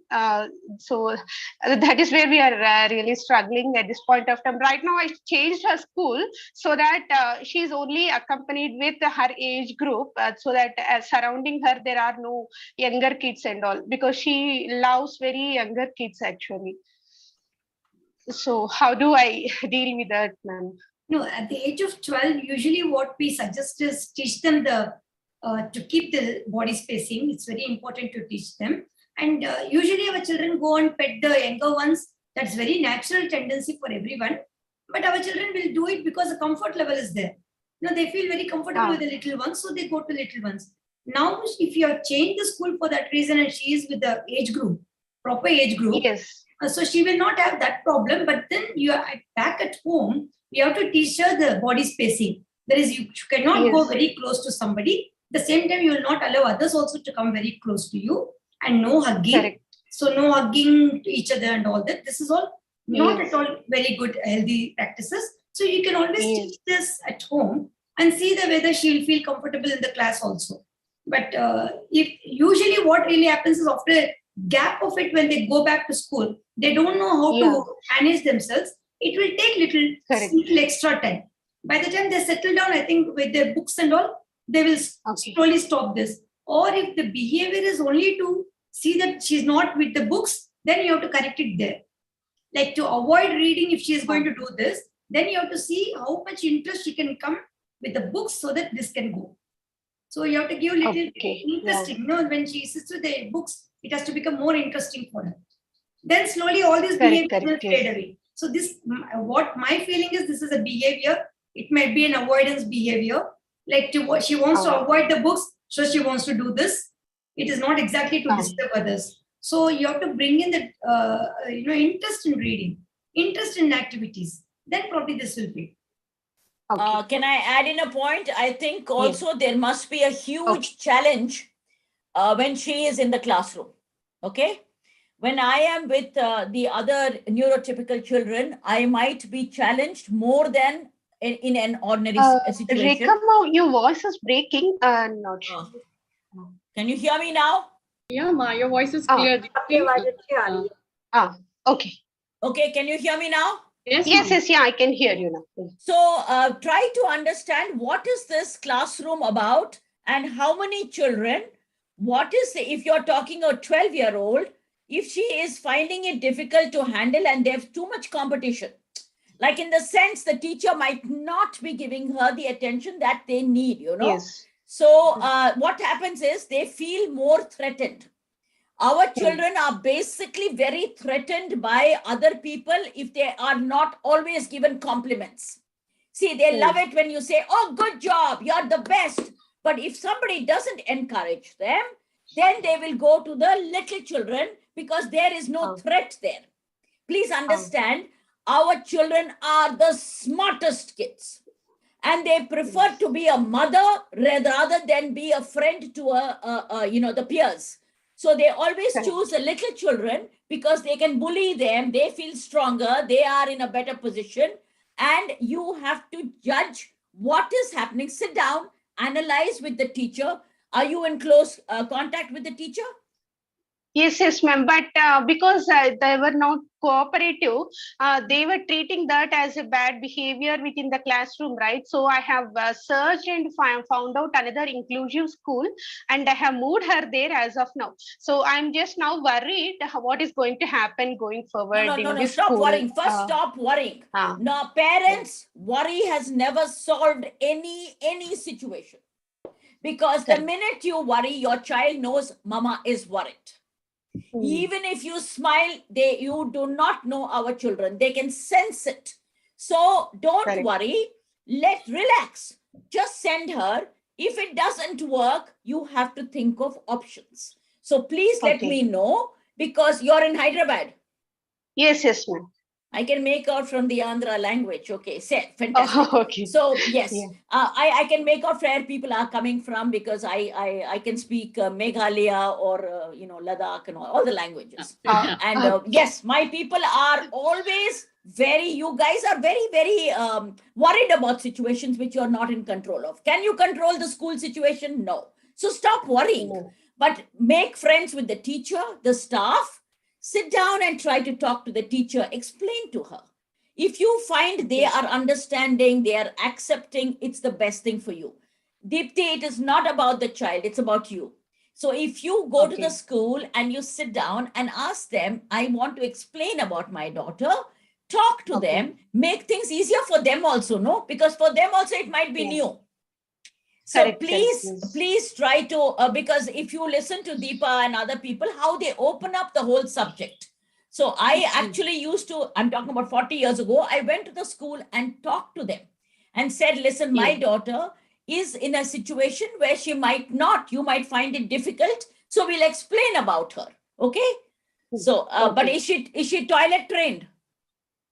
So that is where we are really struggling at this point of time. Right now I changed her school so that she's only accompanied with her age group, so that surrounding her there are no younger kids and all, because she loves very younger kids actually. So how do I deal with that, ma'am? No, at the age of 12, usually what we suggest is teach them to keep the body spacing. It's very important to teach them. And usually our children go and pet the younger ones. That's very natural tendency for everyone. But our children will do it because the comfort level is there. They feel very comfortable with the little ones, so they go to little ones. Now, if you have changed the school for that reason and she is with the age group, proper age group, yes, so she will not have that problem. But then you are back at home, you have to teach her the body spacing. That is, you cannot go very close to somebody. At the same time, you will not allow others also to come very close to you, and no hugging. Correct. So no hugging to each other and all that. This is all not at all very good, healthy practices. So you can always teach this at home and see whether she'll feel comfortable in the class also. But if usually what really happens is after a gap of it, when they go back to school, they don't know how to manage themselves. It will take little extra time. By the time they settle down, I think with their books and all, they will slowly stop this. Or if the behavior is only to see that she's not with the books, then you have to correct it there. Like to avoid reading, if she is going to do this, then you have to see how much interest she can come with the books so that this can go. So you have to give little interesting. When she sits with the books, it has to become more interesting for her. Then slowly all these behaviors will fade away. So this, what my feeling is, this is a behavior. It might be an avoidance behavior. Like she wants to avoid the books, so she wants to do this. It is not exactly to disturb others. So you have to bring in the interest in reading, interest in activities. Then probably this will be. Can I add in a point? I think also there must be a huge challenge when she is in the classroom. Okay. When I am with the other neurotypical children, I might be challenged more than in an ordinary situation. Rekha, your voice is breaking. Not sure. Can you hear me now? Yeah, Ma, your voice is clear. Okay. Okay, can you hear me now? Yes, I can hear you now. So try to understand what is this classroom about and how many children, if you're talking a 12-year-old, if she is finding it difficult to handle and there's too much competition, like in the sense the teacher might not be giving her the attention that they need, Yes. So what happens is they feel more threatened. Our children are basically very threatened by other people if they are not always given compliments. See, they love it when you say, oh, good job, you're the best. But if somebody doesn't encourage them, then they will go to the little children because there is no threat there. Please understand, our children are the smartest kids. And they prefer to be a mother rather than be a friend to the peers. So they always choose the little children because they can bully them. They feel stronger. They are in a better position. And you have to judge what is happening. Sit down, analyze with the teacher. Are you in close contact with the teacher? Yes, ma'am. But because they were not cooperative, they were treating that as a bad behavior within the classroom, right? So I have searched and found out another inclusive school, and I have moved her there as of now. So I'm just now worried what is going to happen going forward in this Stop school. worrying. First, stop worrying. Now, parents, worry has never solved any situation. Because the minute you worry, your child knows mama is worried. Even if you smile, you do not know our children. They can sense it. So don't worry. Relax. Just send her. If it doesn't work, you have to think of options. So please let me know, because you're in Hyderabad. Yes, ma'am. I can make out from the Andhra language. Okay, fantastic. Oh, okay. So yes, I can make out where people are coming from, because I can speak Meghalaya or Ladakh and all the languages. And yes, my people are always you guys are very worried about situations which you're not in control of. Can you control the school situation? No. So stop worrying. No. But make friends with the teacher, the staff. Sit down and try to talk to the teacher, explain to her. If you find they are understanding, they are accepting, it's the best thing for you. Deepti, it is not about the child, it's about you. So if you go to the school and you sit down and ask them, I want to explain about my daughter, talk to them, make things easier for them also, no? Because for them also it might be new. So please try to, because if you listen to Deepa and other people, how they open up the whole subject. So I actually I'm talking about 40 years ago, I went to the school and talked to them and said, listen, my daughter is in a situation where you might find it difficult. So we'll explain about her. Okay. So, but is she toilet trained?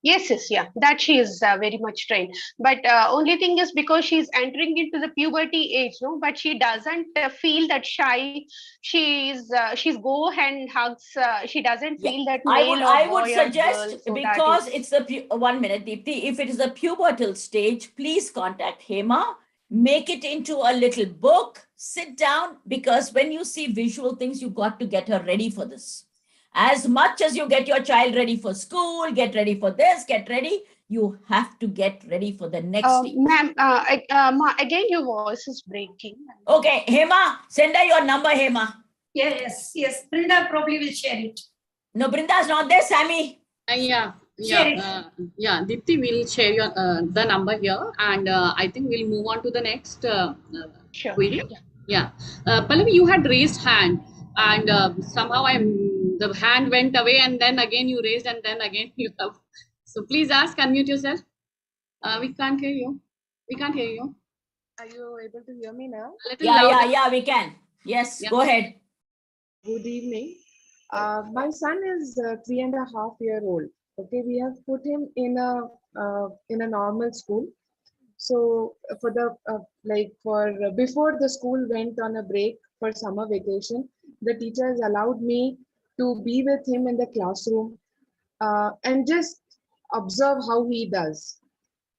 Yes, that she is very much trained. But only thing is, because she's entering into the puberty age, no, but she doesn't feel that shy. She's go and hugs. She doesn't feel that male I or would boy suggest, or girl, so because it's the 1 minute, Deepti. If it is a pubertal stage, please contact Hema. Make it into a little book. Sit down, because when you see visual things, you got to get her ready for this. As much as you get your child ready for school, get ready for this, get ready, you have to get ready for the next stage. Ma'am, again, your voice is breaking. Okay, Hema, send her your number, Hema. Yes. Brinda probably will share it. No, Brinda's not there, Sammy. Deepti will share your the number here, and I think we'll move on to the next video. Pallavi, you had raised hand, and somehow the hand went away, and then again you raised, and then again you have. So please unmute yourself. We can't hear you. Are you able to hear me now? Yeah, we can. Yes, go ahead. Good evening. My son is 3.5-year-old. Okay, we have put him in a normal school. So for before the school went on a break for summer vacation, the teachers allowed me to be with him in the classroom and just observe how he does.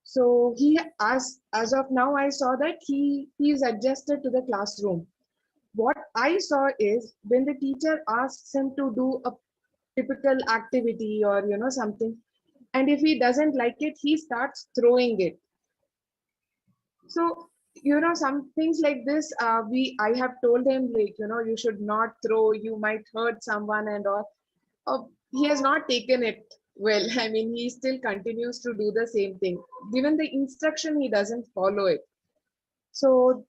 So he, as of now, I saw that he is adjusted to the classroom. What I saw is, when the teacher asks him to do a typical activity or something, and if he doesn't like it, he starts throwing it. So some things like this, I have told him, like, you should not throw, you might hurt someone and all. He has not taken it well. I mean, he still continues to do the same thing. Given the instruction, he doesn't follow it. So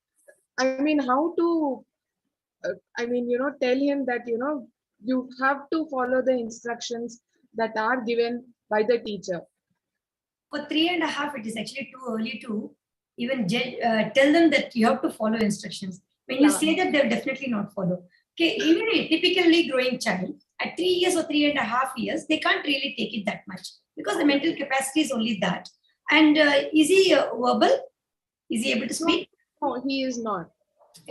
I mean, how to tell him that you have to follow the instructions that are given by the teacher. For 3.5, it is actually too early to even tell them that you have to follow instructions. When you say that, they'll definitely not follow. Okay, even a typically growing child at 3 years or 3.5 years, they can't really take it that much, because the mental capacity is only that. And is he verbal? Is he able to speak? No, he is not.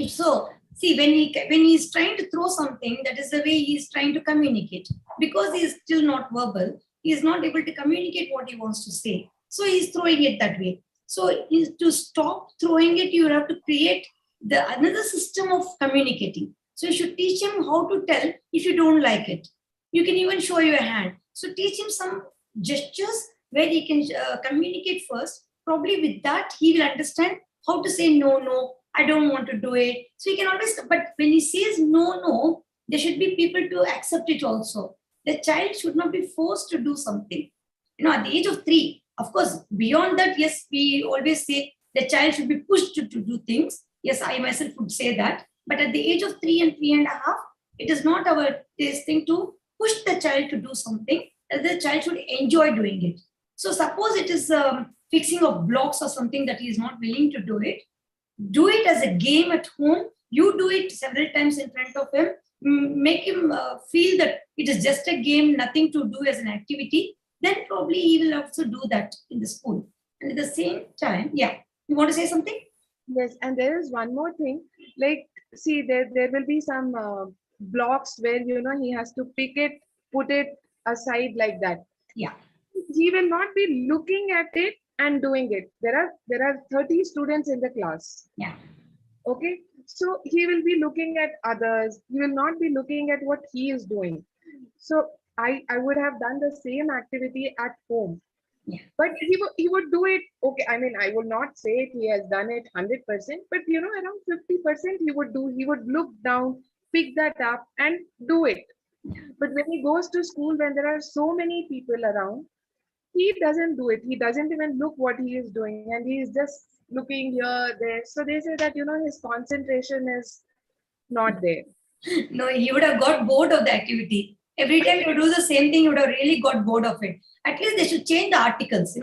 So see, when he's trying to throw something, that is the way he's trying to communicate. Because he is still not verbal, he is not able to communicate what he wants to say. So he's throwing it that way. So to stop throwing it, you have to create another system of communicating. So you should teach him how to tell if you don't like it. You can even show your hand. So teach him some gestures where he can communicate first. Probably with that, he will understand how to say no, I don't want to do it. So he can always, but when he says no, there should be people to accept it also. The child should not be forced to do something. At the age of 3, of course, beyond that, yes, we always say the child should be pushed to do things. Yes, I myself would say that. But at the age of 3 and 3.5, it is not our thing to push the child to do something. The child should enjoy doing it. So suppose it is fixing of blocks or something that he is not willing to do it as a game at home. You do it several times in front of him. Make him feel that it is just a game, nothing to do as an activity. Then probably he will also do that in the school. And at the same time, yeah, you want to say something? Yes, and there is one more thing. Like, see, there will be some blocks where, he has to pick it, put it aside like that. Yeah. He will not be looking at it and doing it. There are 30 students in the class. Yeah. Okay. So he will be looking at others. He will not be looking at what he is doing. So I would have done the same activity at home. Yeah. But he would do it. Okay, I mean, I will not say he has done it 100%, but around 50% he would do. He would look down, pick that up and do it. But when he goes to school, when there are so many people around, he doesn't do it. He doesn't even look what he is doing, and he is just looking here, there. So they say that, his concentration is not there. No, he would have got bored of the activity. Every time you do the same thing, you would have really got bored of it. At least they should change the articles,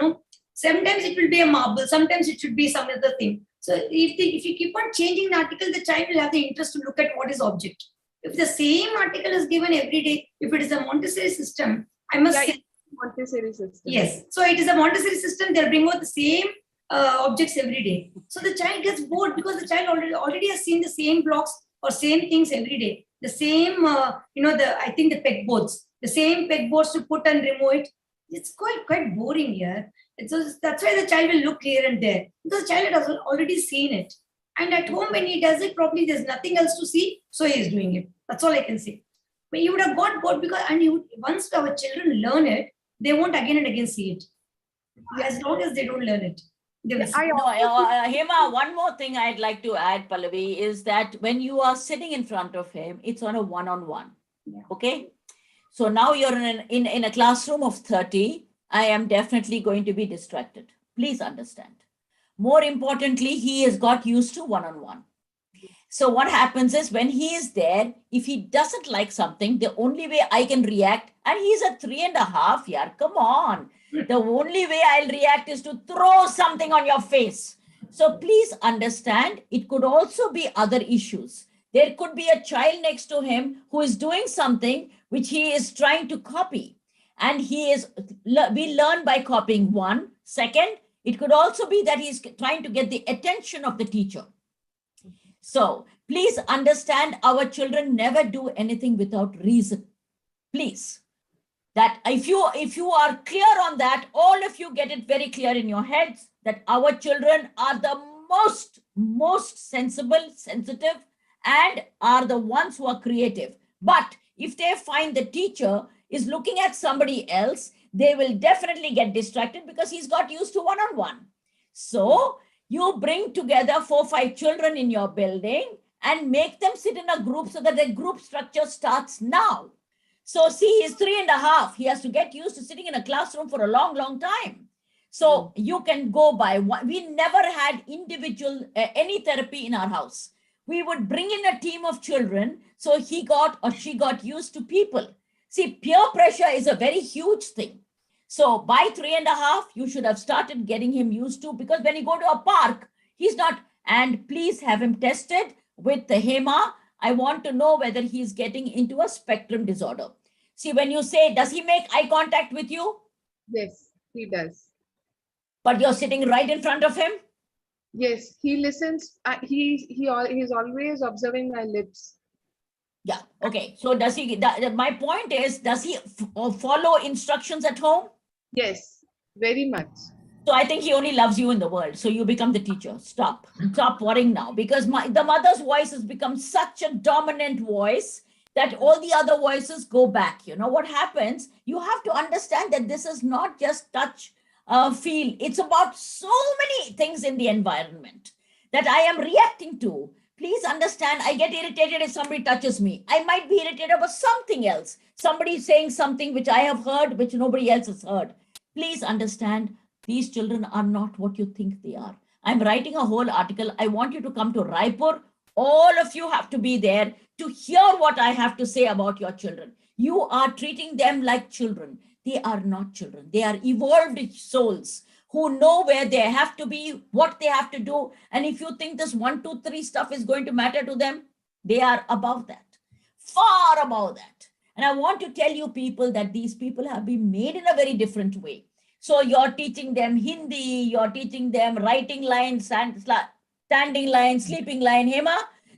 Sometimes it will be a marble, sometimes it should be some other thing. So if you keep on changing the article, the child will have the interest to look at what is object. If the same article is given every day, if it is a Montessori system, I must say. Montessori system. Yes. So it is a Montessori system, they'll bring out the same objects every day. So the child gets bored because the child already has seen the same blocks or same things every day. The same, I think the pegboards, the same pegboards to put and remove it. It's quite boring here. So that's why the child will look here and there because the child has already seen it. And at home, when he does it, probably there's nothing else to see, so he is doing it. That's all I can say. But you would have got bored because, once our children learn it, they won't again and again see it. As long as they don't learn it. Hema, one more thing I'd like to add, Pallavi, is that when you are sitting in front of him, it's on a one-on-one. Yeah. Okay. So now you're in a classroom of 30. I am definitely going to be distracted. Please understand. More importantly, he has got used to one-on-one. So what happens is when he is there, if he doesn't like something, the only way I can react, and he's at 3.5 years, come on. The only way I'll react is to throw something on your face. So please understand, it could also be other issues. There could be a child next to him who is doing something which he is trying to copy. And we learn by copying one. Second, it could also be that he's trying to get the attention of the teacher. So please understand, our children never do anything without reason. Please. That if you are clear on that, all of you get it very clear in your heads that our children are the most sensible, sensitive, and are the ones who are creative. But if they find the teacher is looking at somebody else, they will definitely get distracted because he's got used to one-on-one. So you bring together 4 or 5 children in your building and make them sit in a group so that the group structure starts now. So see, he's 3.5. He has to get used to sitting in a classroom for a long, long time. So you can go by one. We never had individual, any therapy in our house. We would bring in a team of children. So he got or she got used to people. See, peer pressure is a very huge thing. So by 3.5, you should have started getting him used to, because when you go to a park, he's not, and please have him tested with the HEMA. I want to know whether he's getting into a spectrum disorder. See, when you say, does he make eye contact with you? Yes, he does. But you're sitting right in front of him? Yes, he listens. He's always observing my lips. Yeah. Okay. So does he, my point is, does he follow instructions at home? Yes, very much. So I think he only loves you in the world. So you become the teacher. Stop worrying now, because the mother's voice has become such a dominant voice that all the other voices go back. You know what happens? You have to understand that this is not just touch, feel. It's about so many things in the environment that I am reacting to. Please understand, I get irritated if somebody touches me. I might be irritated about something else. Somebody saying something which I have heard, which nobody else has heard. Please understand, these children are not what you think they are. I'm writing a whole article. I want you to come to Raipur. All of you have to be there to hear what I have to say about your children. You are treating them like children. They are not children. They are evolved souls who know where they have to be, what they have to do. And if you think this 1, 2, 3 stuff is going to matter to them, they are above that, far above that. And I want to tell you people that these people have been made in a very different way. So you're teaching them Hindi, you're teaching them writing lines, standing line, sleeping line. Hema,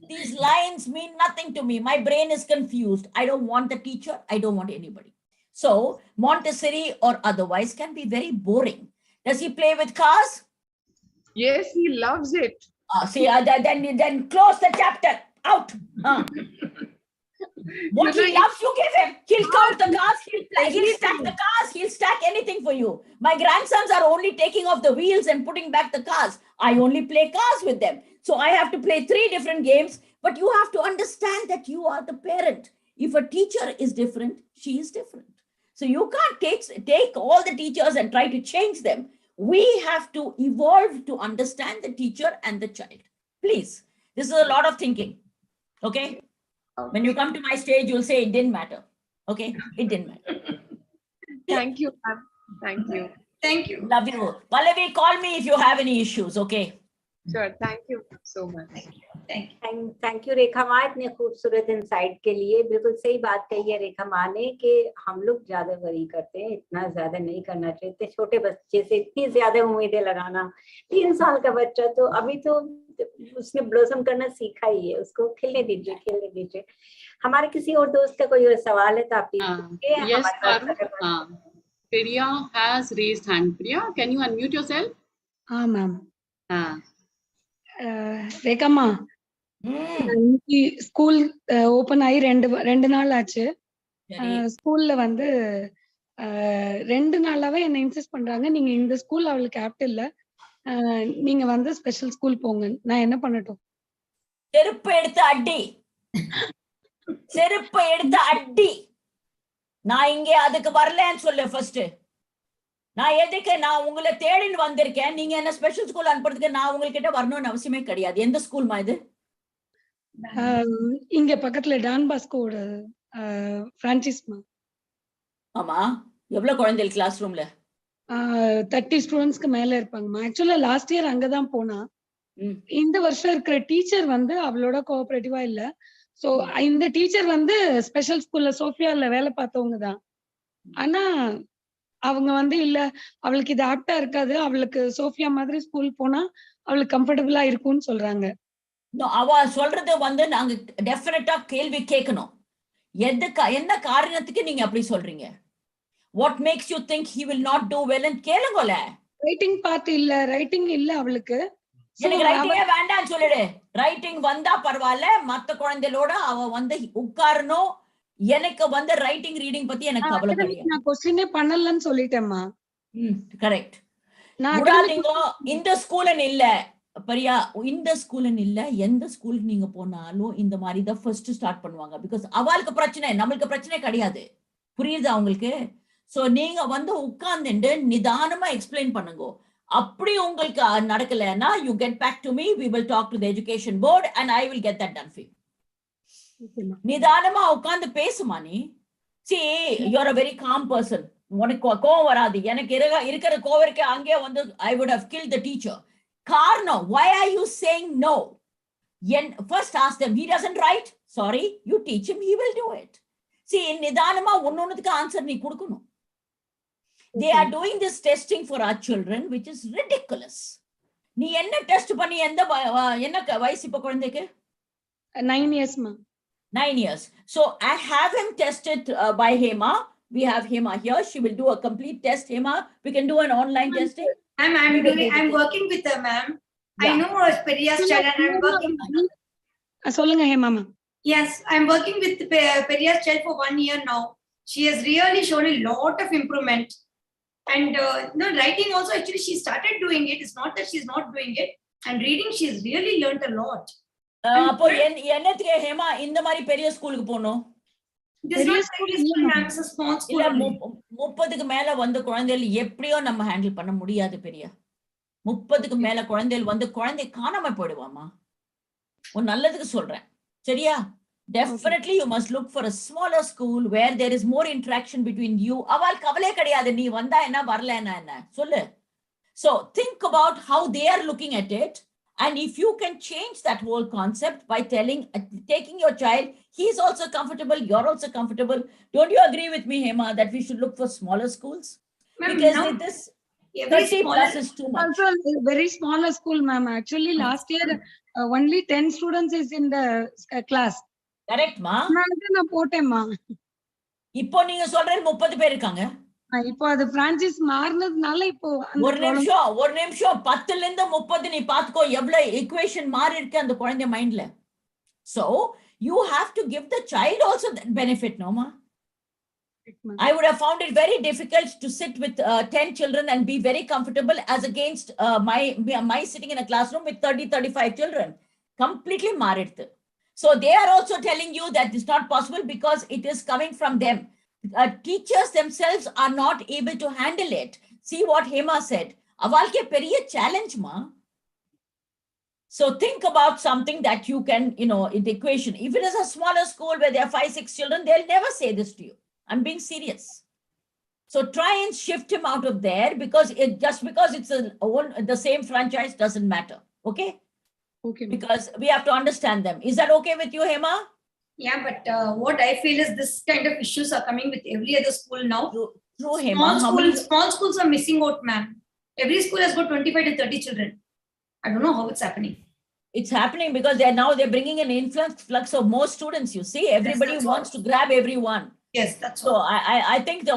these lines mean nothing to me. My brain is confused. I don't want the teacher. I don't want anybody. So Montessori or otherwise can be very boring. Does he play with cars? Yes, he loves it. See, then close the chapter. Out. What he loves, you give him. He'll count the cars. He'll stack the cars. He'll stack anything for you. My grandsons are only taking off the wheels and putting back the cars. I only play cars with them. So I have to play 3 different games. But you have to understand that you are the parent. If a teacher is different, she is different. So you can't take all the teachers and try to change them. We have to evolve to understand the teacher and the child. Please, this is a lot of thinking. Okay? When you come to my stage, you'll say it didn't matter. Okay? It didn't matter. Thank you, ma'am. Thank you. Thank you. Love you. Pallavi, call me if you have any issues. Okay? Sure. Thank you so much. Thank you Rekha माँ इतने खूबसूरत insight के लिए। बिल्कुल सही बात कही है रेखा माँ ने कि हम लोग ज्यादा वरी करते हैं, इतना ज्यादा नहीं करना चाहिए। इतने छोटे बच्चे से इतनी ज्यादा उम्मीदें लगाना, 3 साल का बच्चा तो अभी तो उसने ब्लॉसम करना सीखा ही है, उसको खेलने दीजिए, खेलने दीजिए। हमारे किसी और दोस्त का कोई और सवाल है तो आप Yes, Priya has raised hand. Priya, can you unmute yourself? हाँ मैम। रेखा माँ, ஸ்கூல் ஓபன் ஆகி 2 நாள் ஆச்சு. ஸ்கூல்ல வந்து 2 நாளாவே என்ன இன்சிஸ்ட் பண்றாங்க, நீங்க இந்த ஸ்கூல் அவளுக்கு ஆப்ட் இல்ல, நீங்க வந்து ஸ்பெஷல் ஸ்கூல் போங்க. நான் என்ன பண்ணட்டும்? செருப்பு எடுத்து அடி, செருப்பு எடுத்து அடி. நான் இங்க அதுக்கு வரலன்னு சொல்லு. ஃபர்ஸ்ட் நான் எதுக்கு நான் உங்களை தேடின்னு வந்திருக்கேன். நீங்க என்ன ஸ்பெஷல் ஸ்கூல் அனுப்புறதுக்கு நான் உங்ககிட்ட வரணும்னு அவசியமே கிடையாது. எந்த ஸ்கூல்மா இது? இங்க பக்கத்துல டான் பாஸ்கோட பிரான்சிஸ்மா. ஆமா, எவ்வளவு குழந்தைகள் கிளாஸ் ரூம்ல? 30 ஸ்டூடெண்ட்ஸ்க்கு மேல இருப்பாங்கம்மா. ஆக்சுவலா லாஸ்ட் இயர் அங்கதான் போனா. இந்த வருஷம் இருக்கிற டீச்சர் வந்து அவளோட கோஆபரேட்டிவா இல்ல. சோ இந்த டீச்சர் வந்து ஸ்பெஷல் ஸ்கூல்ல சோஃபியால வேலை பார்த்தவங்க தான். ஆனா அவங்க வந்து இல்ல, அவளுக்கு இது ஆப்டா இருக்காது, அவளுக்கு சோஃபியா மாதிரி ஸ்கூல் போனா அவளுக்கு கம்ஃபர்டபுளா இருக்கும்னு சொல்றாங்க. அவ சொல்றது வந்து நாங்க டெஃபினட்டா கேள்வி கேட்கணும். என்ன காரணத்துக்கு நீங்க அப்படி சொல்றீங்க? What makes you think he will not do well? and கேளுங்கல. ரைட்டிங் பார்ட் இல்ல, ரைட்டிங் இல்ல அவளுக்கு. எனக்கு ரைட்டிங்கே வேண்டாம்னு சொல்லிடு. ரைட்டிங் வந்தா பரவாயில்ல, மத்த குழந்தைகளோட அவ வந்து உட்காரணும். எனக்கு வந்து ரைட்டிங் ரீடிங் பத்தி எனக்கு கவலை கிடையாது. நான் क्वेश्चनே பண்ணலன்னு சொல்லிட்டேன்மா. கரெக்ட். இந்த ஸ்கூல்ல இல்ல பிரியா, இந்த ஸ்கூல்ல இல்ல, எந்த ஸ்கூலுக்கு நீங்க போனாலும் இந்த மாதிரி தான் ஃபர்ஸ்ட் ஸ்டார்ட் பண்ணுவாங்க. பிகாஸ் அவளுக்கு பிரச்சனை, நம்மளுக்கு பிரச்சனை கிடையாது. புரியுதா உங்களுக்கு? சோ நீங்க வந்து உட்கார்ந்துட்டு நிதானமா எக்ஸ்பிளைன் பண்ணுங்க. அப்படி உங்களுக்கு நடக்கலன்னா you get back to me, we will talk to the education board and I will get that done for you. நிதானமா உட்கார்ந்து பேசுமா நீ. See, you're a very calm person. உனக்கு கோவம் வராது. எனக்கு இருக்கிற கோவருக்கு அங்கே வந்து I would have killed the teacher. Karno, why are you saying no? First ask them, he doesn't write? Sorry, you teach him, he will do it. See, நிதானமா ஒன்னொன்னுக்கு answer நீ கொடுக்கணும். They are doing this testing for our children, which is ridiculous. நீ என்ன test பண்ணி என்ன வயசு இப்ப குழந்தைக்கு? 9 years ma. 9 years. So I have him tested by Hema. We have Hema here. She will do a complete test. Hema, we can do an online testing. I'm working with her, ma'am. Yeah. I know Periya's child and I'm working. சொல்லுங்க Hema ma'am. Yes, I'm working with Periya's child for 1 year now. She has really shown a lot of improvement. And writing also, actually, she started doing it. It's not that she's not doing it. And reading, she's really learned a lot. அப்போ என்னத்துக்கு ஹேமா இந்த மாதிரி பெரிய ஸ்கூலுக்கு போகணும்? This is not very school, ma'am. It's a small school. இல்ல 30க்கு மேல வந்து குழந்தைகள் எப்படியோ நம்ம ஹேண்டில் பண்ண முடியாது பெரிய. 30க்கு மேல குழந்தைகள் வந்து குழந்தை காணாம போயிடுவாமா. உன் நல்லதுக்கு சொல்றேன். சரியா? Definitely you must look for a smaller school where there is more interaction between you. அவள் கவலை கிடையாது, நீ வந்தா என்ன வரல என்ன சொல்லு. So think about how they are looking at it, and if you can change that whole concept by taking your child, he is also comfortable, you're also comfortable. Don't you agree with me, Hema, that we should look for smaller schools? Because this 30 plus is too much. Also, very smaller school, ma'am. Actually, last year only 10 students is in the class. Correct, ma. நான் போட்டேன்மா. இப்போ நீங்க சொல்றது 30 பேர் இருக்காங்க. இப்போ அது franchise மாறினதுனால இப்போ ஒரு நிமிஷம் 10ல இருந்து 30 நீ பாத்துக்கோ எவ்வளவு ஈக்குவேஷன் மாறி இருக்கு அந்த குழந்தை மைண்ட்ல. So you have to give the child also that benefit, no ma? I would have found it very difficult to sit with 10 children and be very comfortable as against my sitting in a classroom with 30-35 children. Completely maridhu. So they are also telling you that it's not possible because it is coming from them. Teachers themselves are not able to handle it. See what Hema said. Avalke periya challenge ma. So think about something that you can, in the equation. If it is a smaller school where there are 5-6 children, they'll never say this to you. I'm being serious. So try and shift him out of there because just because it's the same franchise doesn't matter. Okay? Okay. Because we have to understand them. Is that okay with you, Hema? Yeah, but what I feel is this kind of issues are coming with every other school now. True, Hema. Small schools are missing out, ma'am. Every school has got 25 to 30 children. I don't know how it's happening. It's happening because they're bringing an influx of more students. You see, everybody wants to grab everyone. Yes, that's so. I think the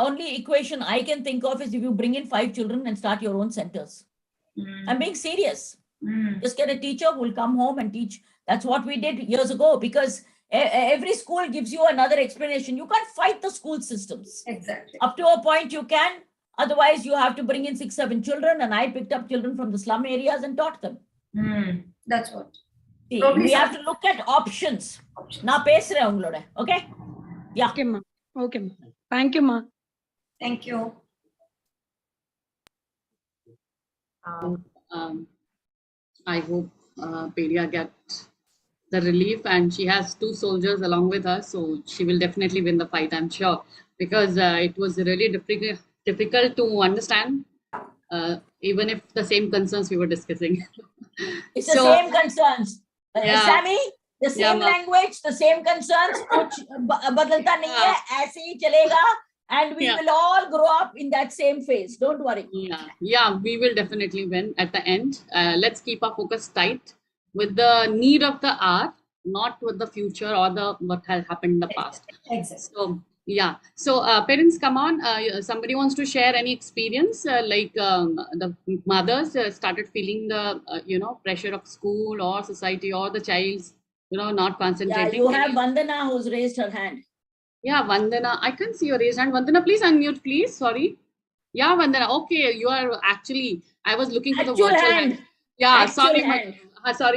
only equation I can think of is if you bring in 5 children and start your own centers. I'm being serious. Just get a teacher who will come home and teach. That's what we did years ago because every school gives you another explanation. You can't fight the school systems. Exactly. Up to a point you can. Otherwise, you have to bring in 6-7 children. And I picked up children from the slum areas and taught them. That's what. See, we have to look at options. Na pesre ungaloda. Okay? Yeah. Okay, ma. Okay, ma. Thank you, ma. Thank you. I hope Periya get the relief, and she has 2 soldiers along with her, so she will definitely win the fight, I'm sure, because it was really difficult to understand, even if the same concerns we were discussing. It's the same concerns. Sammy, the same language, the same concerns, kuch badalta nahi hai, aise hi chalega. And we will all grow up in that same phase. Don't worry. Yeah, we will definitely win at the end. Let's keep our focus tight with the need of the hour, not with the future or what has happened in the past. Exactly. So, yeah. So, parents, come on. Somebody wants to share any experience, like the mothers started feeling the, pressure of school or society or the child's, not concentrating. Yeah, you have Vandana who's raised her hand. Yeah, Vandana. I can't see your raised hand. Vandana, please unmute, please. Sorry. Yeah, Vandana. Okay, you are actually, I was looking for the virtual hand. Yeah, sorry,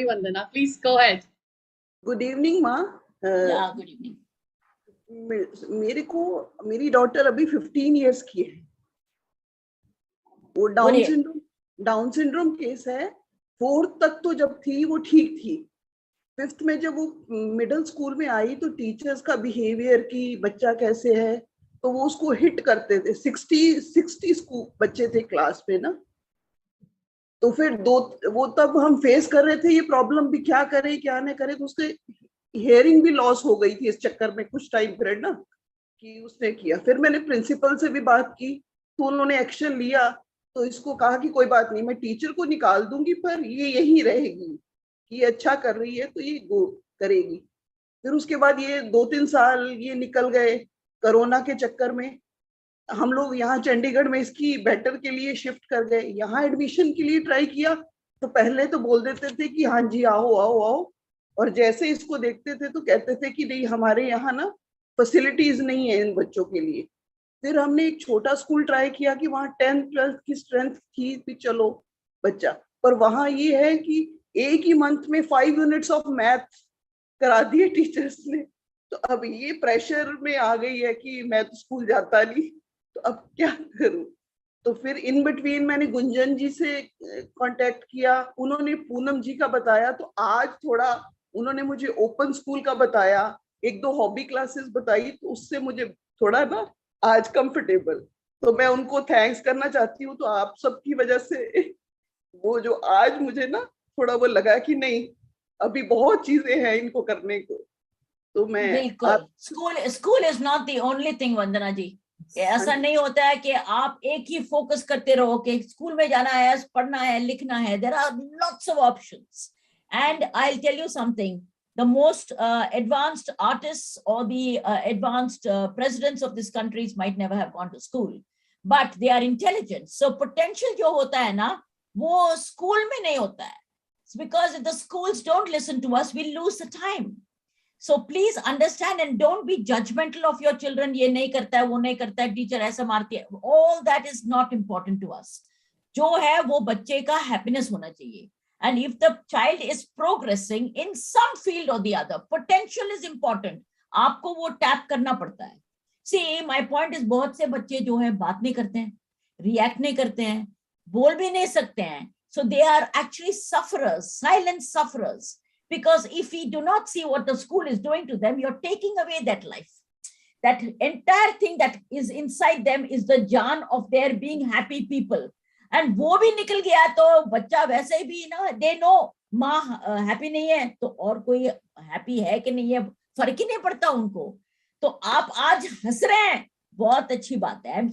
Vandana. Please go ahead. Good evening, ma. Yeah, good evening. मेरी daughter अभी 15 years की है. वो down syndrome case है. 4th तक तो जब थी वो ठीक थी. 5th में जब वो मिडिल स्कूल में आई तो टीचर्स का बिहेवियर की बच्चा कैसे है तो वो उसको हिट करते थे. 60 स्कूल बच्चे थे क्लास में ना. तो फिर वो तब हम फेस कर रहे थे ये प्रॉब्लम भी, क्या करें क्या नहीं करें. तो उसके हियरिंग भी लॉस हो गई थी इस चक्कर में कुछ टाइम पीरियड ना कि उसने किया. फिर मैंने प्रिंसिपल से भी बात की तो उन्होंने एक्शन लिया. तो इसको कहा कि कोई बात नहीं, मैं टीचर को निकाल दूंगी पर ये यही रहेगी, ये अच्छा कर रही है तो ये करेगी. फिर उसके बाद ये 2-3 साल ये निकल गए कोरोना के चक्कर में. हम लोग यहाँ चंडीगढ़ में इसकी बेटर के लिए शिफ्ट कर गए, यहाँ एडमिशन के लिए ट्राई किया तो पहले तो बोल देते थे कि हाँ जी आओ आओ आओ, और जैसे इसको देखते थे तो कहते थे कि नहीं हमारे यहाँ ना फैसिलिटीज नहीं है इन बच्चों के लिए। फिर हमने एक छोटा स्कूल ट्राई किया कि वहाँ 10th 12th की स्ट्रेंथ थी कि चलो बच्चा, पर वहाँ ये है कि एक ही मंथ में 5 यूनिट्स ऑफ मैथ करा दिए टीचर्स ने। तो अब ये प्रेशर में आ गई है कि मैं तो स्कूल जाता नहीं, तो अब क्या करूं। तो फिर इन बिटवीन मैंने गुंजन जी से कांटेक्ट किया, उन्होंने पूनम जी का बताया, तो आज थोड़ा उन्होंने मुझे ओपन स्कूल का बताया, एक दो हॉबी क्लासेस बताई, तो उससे मुझे थोड़ा ना आज कंफर्टेबल। तो मैं उनको थैंक्स करना चाहती हूँ, तो आप सबकी वजह से वो जो आज मुझे ना थोड़ा वो लगा कि नहीं अभी बहुत चीजें हैं इनको करने को। तो मैं बिल्कुल, school is not the only thing Vandana ji. ऐसा नहीं होता है कि आप एक ही फोकस करते रहो कि स्कूल में जाना है, पढ़ना है, लिखना है। There are lots of options and I will tell you something, the most advanced artists or the advanced presidents of these countries might never have gone to school, but they are intelligent. So potential jo hota hai na wo school mein nahi hota hai. It's because if the schools don't listen to us, we lose the time. So please understand and don't be judgmental of your children. Ye nahi karta hai, wo nahi karta hai, teacher aisa marti hai. All that is not important to us. Jo hai wo bacche ka happiness hona chahiye. And if the child is progressing in some field or the other, potential is important. आपको वो tap करना पड़ता है। See, my point is बहुत से बच्चे जो हैं बात नहीं करते हैं, रिएक्ट नहीं करते हैं, बोल भी नहीं सकते हैं. So they are actually sufferers, silent sufferers. Because if we do not see what the school is doing to them, you're taking away that life. That entire thing that is inside them is the jaan of their being happy people. And वो भी निकल गया तो बच्चा वैसे भी ना, they know माँ हैप्पी नहीं है तो और कोई हैप्पी है कि नहीं है फर्क ही नहीं पड़ता उनको. तो आप आज हंस रहे हैं, बहुत अच्छी बात है. I M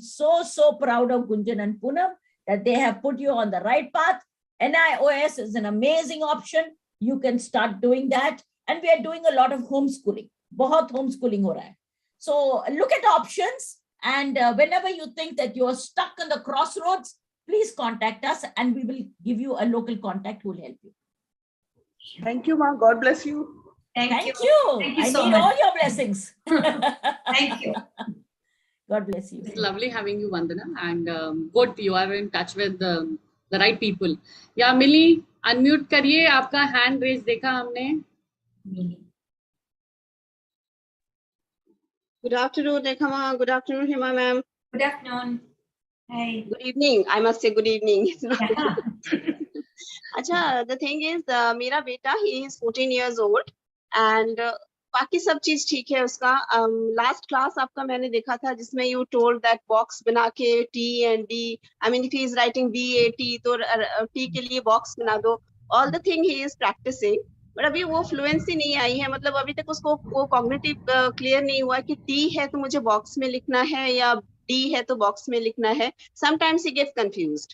so proud of Gunjan and Poonam that they have put you on the right path. NIOS is an amazing option. You can start doing that, and we are doing a lot of homeschooling. बहुत homeschooling हो रहा है. So look at options, and whenever you think that you are stuck in the crossroads, please contact us and we will give you a local contact who will help you. Thank you, Ma. God bless you. Thank you. Thank you I so need much. all your blessings. Thank you. God bless you. It's lovely having you, Vandana, and good you are in touch with the right people. Yeah, Millie, unmute करिए, आपका hand raise देखा हमने. Good afternoon, Nekhama. Good afternoon, Hima ma'am. Good afternoon. Hi. Good evening. I must say good evening. Acha, the thing is, मेरा बेटा, he is 14 years old, and बाकी सब चीज ठीक है उसका. Last class आपका मैंने देखा था जिसमें you told that box बना के T and D. I mean, if he is writing B-A-T, तो T के लिए box बना दो. All the thing he is practicing. But अभी वो फ्लुएंसी नहीं आई है, मतलब अभी तक उसको वो कॉग्निटिव क्लियर नहीं हुआ कि टी है तो मुझे बॉक्स में लिखना है या डी है तो बॉक्स में लिखना है. Sometimes he gets confused.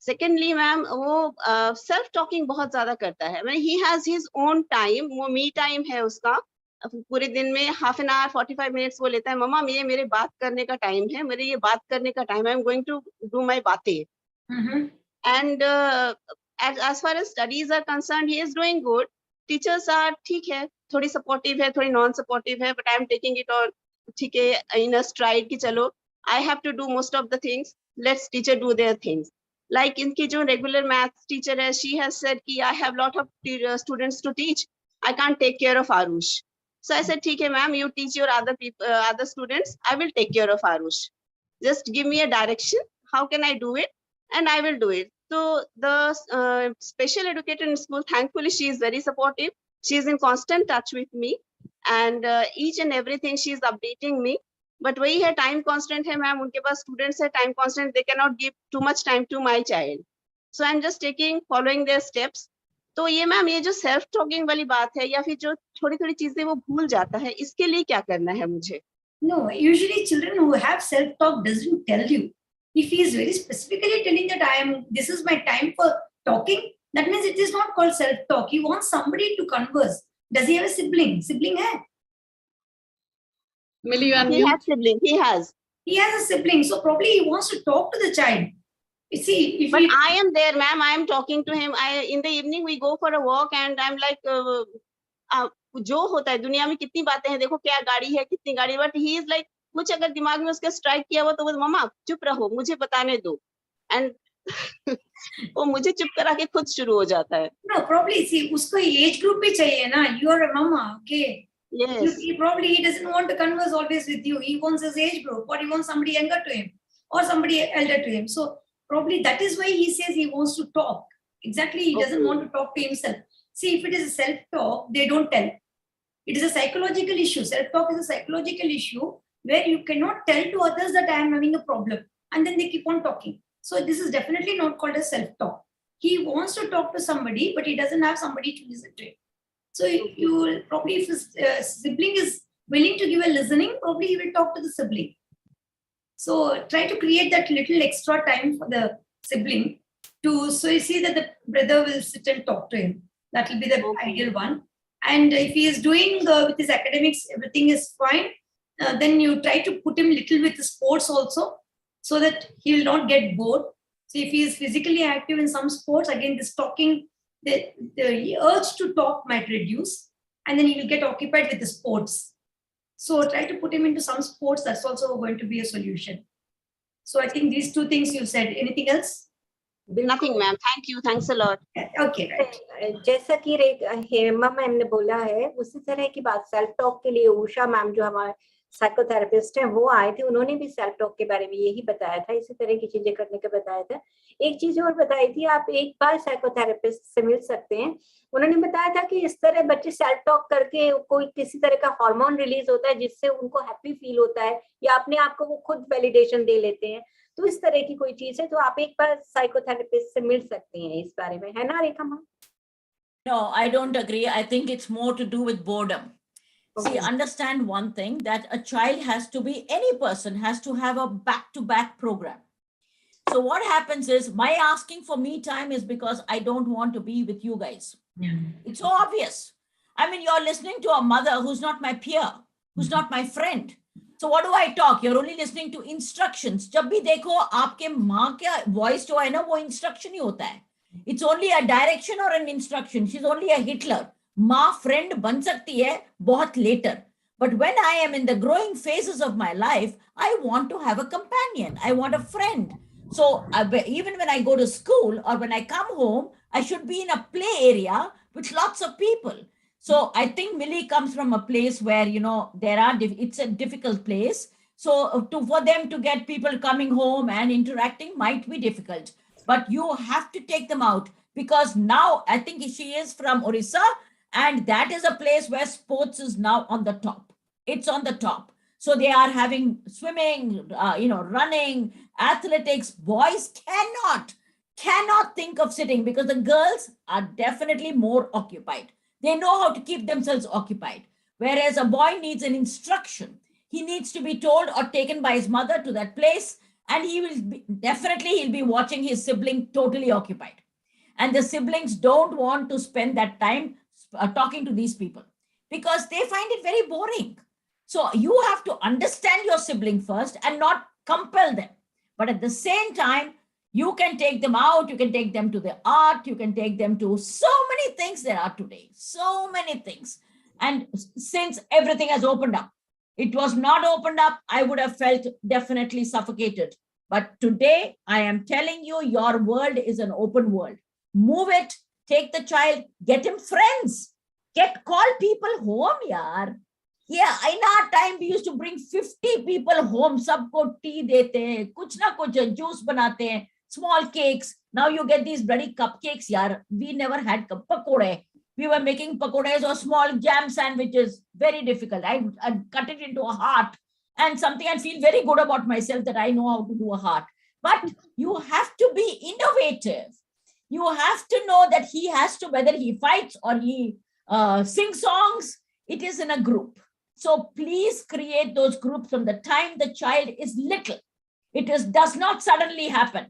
Secondly ma'am, वो सेल्फ टॉकिंग बहुत ज्यादा करता है. मैंने he has his own time, वो मी टाइम है उसका. पूरे दिन में हाफ एन आवर 45 मिनट्स वो लेता है. मम्मा मेरे बात करने का टाइम है, मेरे ये बात करने का टाइम है, I am going to do my बातें. And as far as studies are concerned, he is doing good. Teachers are ठीक है, थोड़ी सपोर्टिव है, थोड़ी नॉन सपोर्टिव है, but I am taking it all ठीक है in a stride कि चलो I have to do most of the things, let's teacher do their things. Like इनकी जो regular maths teacher है, she has said कि I have lot of students to teach, I can't take care of Arush. So I said ठीक है ma'am, you teach your other people, other students, I will take care of Arush. Just give me a direction, how can I do it, and I will do it. So the special educator in school, thankfully, she is very supportive. She is in constant touch with me, and each and everything she is updating me. But वही है, time constant है ma'am, उनके पास students है, time constant, they cannot give too much time to my child. So I'm just following their steps. तो ये ma'am, ये जो self talking वाली बात है या फिर जो थोड़ी थोड़ी चीजें वो भूल जाता है, इसके लिए क्या करना है मुझे? No, usually children who have self talk doesn't tell you. If he is very specifically telling that this is my time for talking, that means it is not called self-talk. He wants somebody to converse. Does he have a sibling? Sibling hai? Millie, you he has sibling. He has. He has a sibling, so probably he wants to talk to the child. You see, if but I am there, ma'am. I am talking to him. In the evening we go for a walk, and I'm like, जो होता है दुनिया में कितनी बातें हैं, देखो क्या गाड़ी है, कितनी गाड़ी, बट ही इज लाइक कुछ अगर दिमाग में उसके स्ट्राइक किया हुआ तो वो मम्मा चुप रहो, मुझे बताने दो, एंड वो मुझे चुप करा के खुद शुरू हो जाता है. No, probably see उसको एज ग्रुप भी चाहिए ना. You are a mama, okay? Yes. He doesn't want to converse always with you. He wants his age group, or he wants somebody younger to him, or somebody elder to him. So probably that is why he says he wants to talk. Exactly, he doesn't want to talk to himself. See, if it is a self-talk, they don't tell. It is a psychological issue. Self-talk is a psychological issue where you cannot tell to others that I am having a problem, and then they keep on talking. So this is definitely not called a self-talk. He wants to talk to somebody, but he doesn't have somebody to listen to him. So you will probably, if his sibling is willing to give a listening, probably he will talk to the sibling. So try to create that little extra time for the sibling so you see that the brother will sit and talk to him. That will be the ideal one. And if he is doing with his academics, everything is fine, then you try to put him little with the sports also, so that he will not get bored. So if he is physically active in some sports, again, this talking, the urge to talk might reduce, and then he will get occupied with the sports. So try to put him into some sports. That's also going to be a solution. So I think these two things you said. Anything else? Nothing, ma'am. Thank you. Thanks a lot. Okay, right. जैसा कि Hema ma'am ने बोला है, उसी तरह की बात self talk के लिए उषा मैम जो हमारे साइकोथेरेपिस्ट हैं वो आए थे, उन्होंने भी सेल्फ टॉक के बारे में यही बताया था, इसी तरह की चीजें करने का बताया था. एक चीज और बताई थी, आप एक बार साइकोथेरेपिस्ट से मिल सकते हैं. उन्होंने बताया था कि इस तरह बच्चे सेल्फ टॉक करके कोई किसी तरह का हार्मोन रिलीज होता है जिससे उनको हैप्पी फील होता है, या अपने आप को वो खुद वैलिडेशन दे लेते हैं. तो इस तरह की कोई चीज है तो आप एक बार साइकोथेरेपिस्ट से मिल सकते हैं इस बारे में, है ना रेखा ma'am? No, I don't agree. I think it's more to do with boredom. Okay. See, understand one thing, that a child has to be, any person has to have a back-to-back program. So what happens is, my asking for me time is because I don't want to be with you guys. Yeah. It's so obvious. I mean, you're listening to a mother who's not my peer, who's not my friend. So what do I talk? You're only listening to instructions. जब भी देखो आपके माँ का voice जो है ना वो instruction ही होता है. It's only a direction or an instruction. She's only a Hitler. माँ friend बन सकती है बहुत later. But when I am in the growing phases of my life, I want to have a companion. I want a friend. So even when I go to school or when I come home, I should be in a play area with lots of people. So I think Millie comes from a place where, you know, it's a difficult place. So for them to get people coming home and interacting might be difficult, but you have to take them out, because now I think she is from Orissa, and that is a place where sports is now on the top. It's on the top. So they are having swimming, running, athletics. Boys cannot think of sitting, because the girls are definitely more occupied. They know how to keep themselves occupied. Whereas a boy needs an instruction. He needs to be told or taken by his mother to that place, and he'll be watching his sibling totally occupied. And the siblings don't want to spend that time talking to these people because they find it very boring. So you have to understand your sibling first and not compel them. But at the same time, you can take them out, you can take them to the art, you can take them to so many things there are today, so many things. And since everything has opened up, it was not opened up, I would have felt definitely suffocated. But today, I am telling you, your world is an open world. Move it, take the child, get him friends, call people home, yaar. Yeah, in our time, we used to bring 50 people home, sabko tea dete, kuch na kuch, juice banate, small cakes. Now you get these bloody cupcakes, yaar. We never had pakode. We were making pakodes or small jam sandwiches. Very difficult. I'd cut it into a heart and something. I'd feel very good about myself that I know how to do a heart. But you have to be innovative. You have to know that he has to, whether he fights or he sings songs, it is in a group. So please create those groups from the time the child is little. It does not suddenly happen.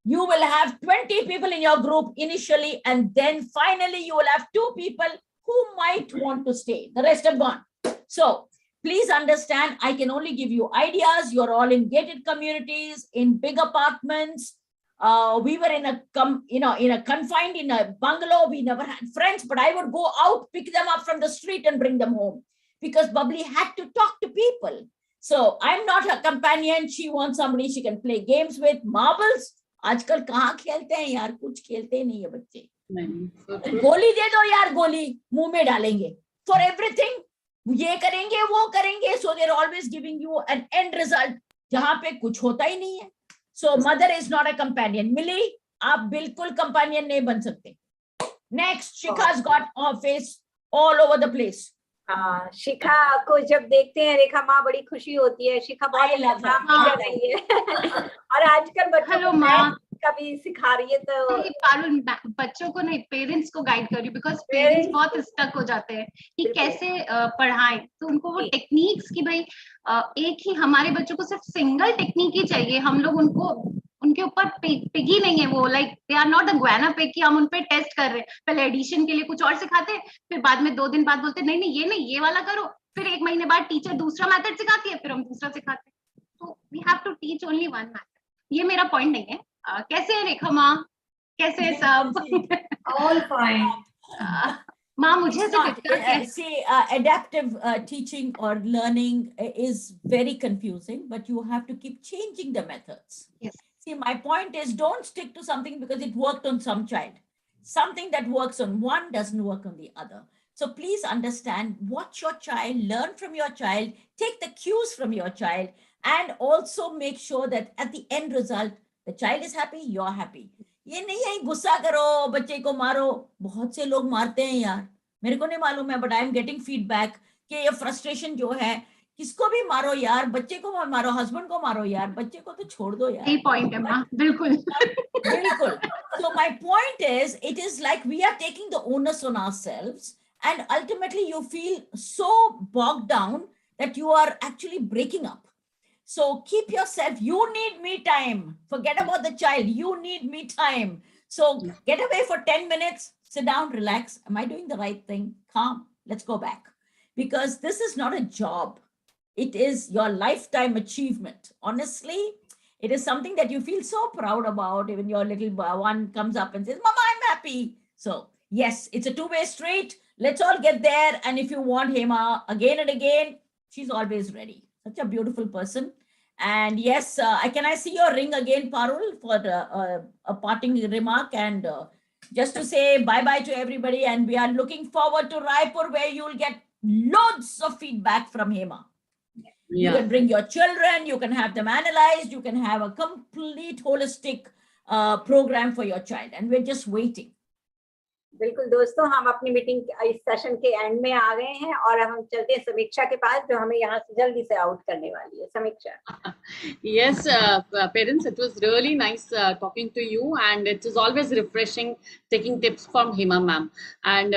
You will have 20 people in your group initially, and then finally you will have 2 people who might want to stay. The rest are gone. So please understand, I can only give you ideas. You're all in gated communities, in big apartments. We were in a confined in a bungalow. We never had friends, but I would go out, pick them up from the street and bring them home because Bubbly had to talk to people. So I'm not her companion. She wants somebody she can play games with. Marbles, आजकल कहाँ खेलते हैं यार, कुछ खेलते नहीं है बच्चे. गोली दे दो यार, गोली मुंह में डालेंगे. For everything, ये करेंगे वो करेंगे. So they're always giving you an end result जहाँ पे कुछ होता ही नहीं है. So mother is not a companion. Millie, आप बिल्कुल companion नहीं बन सकते. Next, Shikha's got her face all over the place. शिखा को जब देखते हैं रेखा माँ बड़ी खुशी होती है. शिखा बहुत काम कर रही है और आजकल बच्चों को कभी सिखा रही है. तो बच्चों को नहीं, पेरेंट्स को गाइड कर रही हूँ बिकॉज पेरेंट्स बहुत स्टक हो जाते हैं कि कैसे पढ़ाएं. तो उनको वो टेक्निक्स की भाई एक ही हमारे बच्चों को सिर्फ सिंगल टेक्निक ही चाहिए. हम लोग उनको उनके ऊपर पिगी नहीं है. वो like they are not the guinea pig कि हम उन पे टेस्ट कर रहे हैं. पहले एडिशन के लिए कुछ और सिखाते हैं, फिर बाद में 2 दिन बाद बोलते नहीं ये वाला करो. फिर 1 महीने बाद टीचर दूसरा मेथड सिखाती है, फिर हम दूसरा सिखाते हैं. तो we have to teach only one method. ये मेरा पॉइंट नहीं है. कैसे है रेखा माँ, कैसे है सब? All fine. माँ मुझे see, adaptive teaching or learning is very confusing, but you have to keep changing the methods. Yes. See, my point is don't stick to something because it worked on some child. Something that works on one doesn't work on the other. So please understand, watch your child, learn from your child, take the cues from your child, and also make sure that at the end result, the child is happy, you're happy. ये नहीं है गुस्सा करो, बच्चे को मारो. बहुत से लोग मारते हैं यार, मेरे को नहीं मालूम है, but I am getting feedback कि ये frustration जो है, किसको भी मारो यार, बच्चे को मारो, husband को मारो यार, बच्चे को तो छोड़ दो यार. यही point है माँ, बिल्कुल. बिल्कुल. So my point is, it is like we are taking the onus on ourselves, and ultimately you feel so bogged down that you are actually breaking up. So keep yourself, you need me time. Forget about the child, you need me time. So get away for 10 minutes, sit down, relax. Am I doing the right thing? Calm, let's go back. Because this is not a job. It is your lifetime achievement. Honestly, it is something that you feel so proud about. Even your little one comes up and says, Mama, I'm happy. So yes, it's a two-way street. Let's all get there. And if you want Hema again and again, she's always ready. Such a beautiful person. And yes, can I see your ring again, Parul, for a parting remark, and just to say bye-bye to everybody. And we are looking forward to Raipur, where you'll get loads of feedback from Hema. Yeah. You can bring your children, you can have them analyzed, you can have a complete holistic program for your child. And we're just waiting. बिल्कुल दोस्तों, हम अपनी meeting इस session के and में आ गए हैं और अब हम चलते हैं समीक्षा के पास, जो हमें यहाँ से जल्दी से आउट करने वाली है. समीक्षा. Yes, parents, it was really nice talking to you, and it is always refreshing taking tips from Hema ma'am. And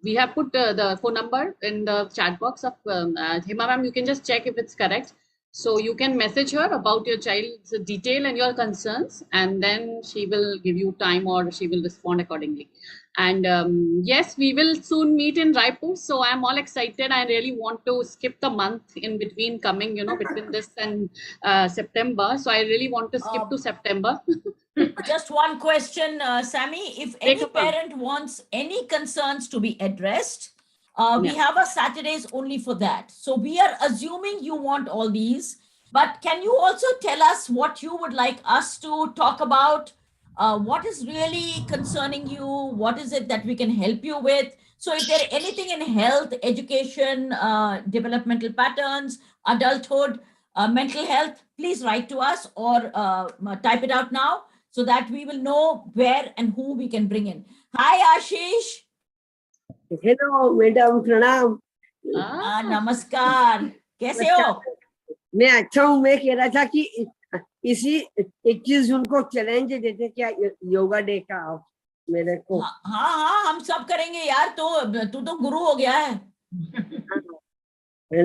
we have put the phone number in the chat box of Hema ma'am. You can just check if it's correct. So you can message her about your child's detail and your concerns, and then she will give you time or she will respond accordingly. And yes, we will soon meet in Raipur. So I'm all excited. I really want to skip the month in between coming, between this and September. So I really want to skip to September. Just one question, Sammy. If any parent wants any concerns to be addressed, we have a Saturdays only for that. So we are assuming you want all these, but can you also tell us what you would like us to talk about? What is really concerning you? What is it that we can help you with? So if there anything in health, education, developmental patterns, adulthood, mental health, please write to us or type it out now so that we will know where and who we can bring in. Hi, Ashish. Hello madam, प्रणाम. नमस्कार, कैसे हो? मैं अच्छा हूँ. मैं कह रहा था कि इसी 21 जून को चैलेंज देते क्या योगा डे का मेरे को. हाँ, हम सब करेंगे यार. तू तो गुरु हो गया है.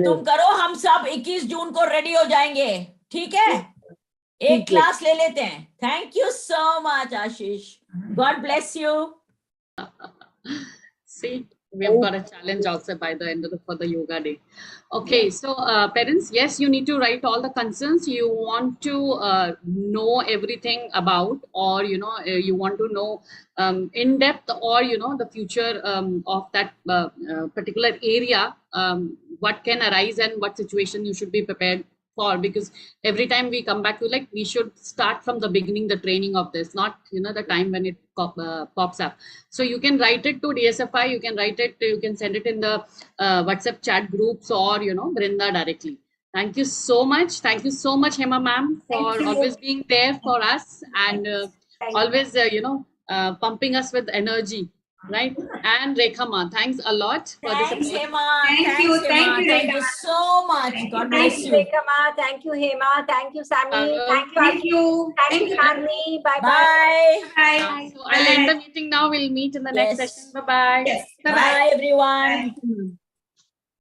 तुम करो, हम सब 21 जून को रेडी हो जाएंगे. ठीक है, एक क्लास ले लेते हैं. Thank you so much Ashish. God bless you. See, We've got a challenge also by the end of for the yoga day. Okay, so parents, yes, you need to write all the concerns you want to know everything about, or you want to know in depth, or the future of that particular area, what can arise and what situation you should be prepared for, because every time we come back to, like, we should start from the beginning, the training of this, not the time when it pops up. So you can write it to DSFI, you can write it, you can send it in the WhatsApp chat groups, or Brinda directly. Thank you so much. Thank you so much, Hema ma'am, for always being there for us, and always pumping us with energy, right? And Rekha ma, thanks a lot for this. Thanks, Hema. Thank you. Thank you, Thank you Rekha. so much. God bless you. Thank you, Rekha. Thank you, Hema. Thank you, Sammy. Thank you. Thank you, Nandini. Bye-bye. Bye. Bye. So I'll end the meeting now. We'll meet in the next session. Bye-bye. Yes. Bye, everyone.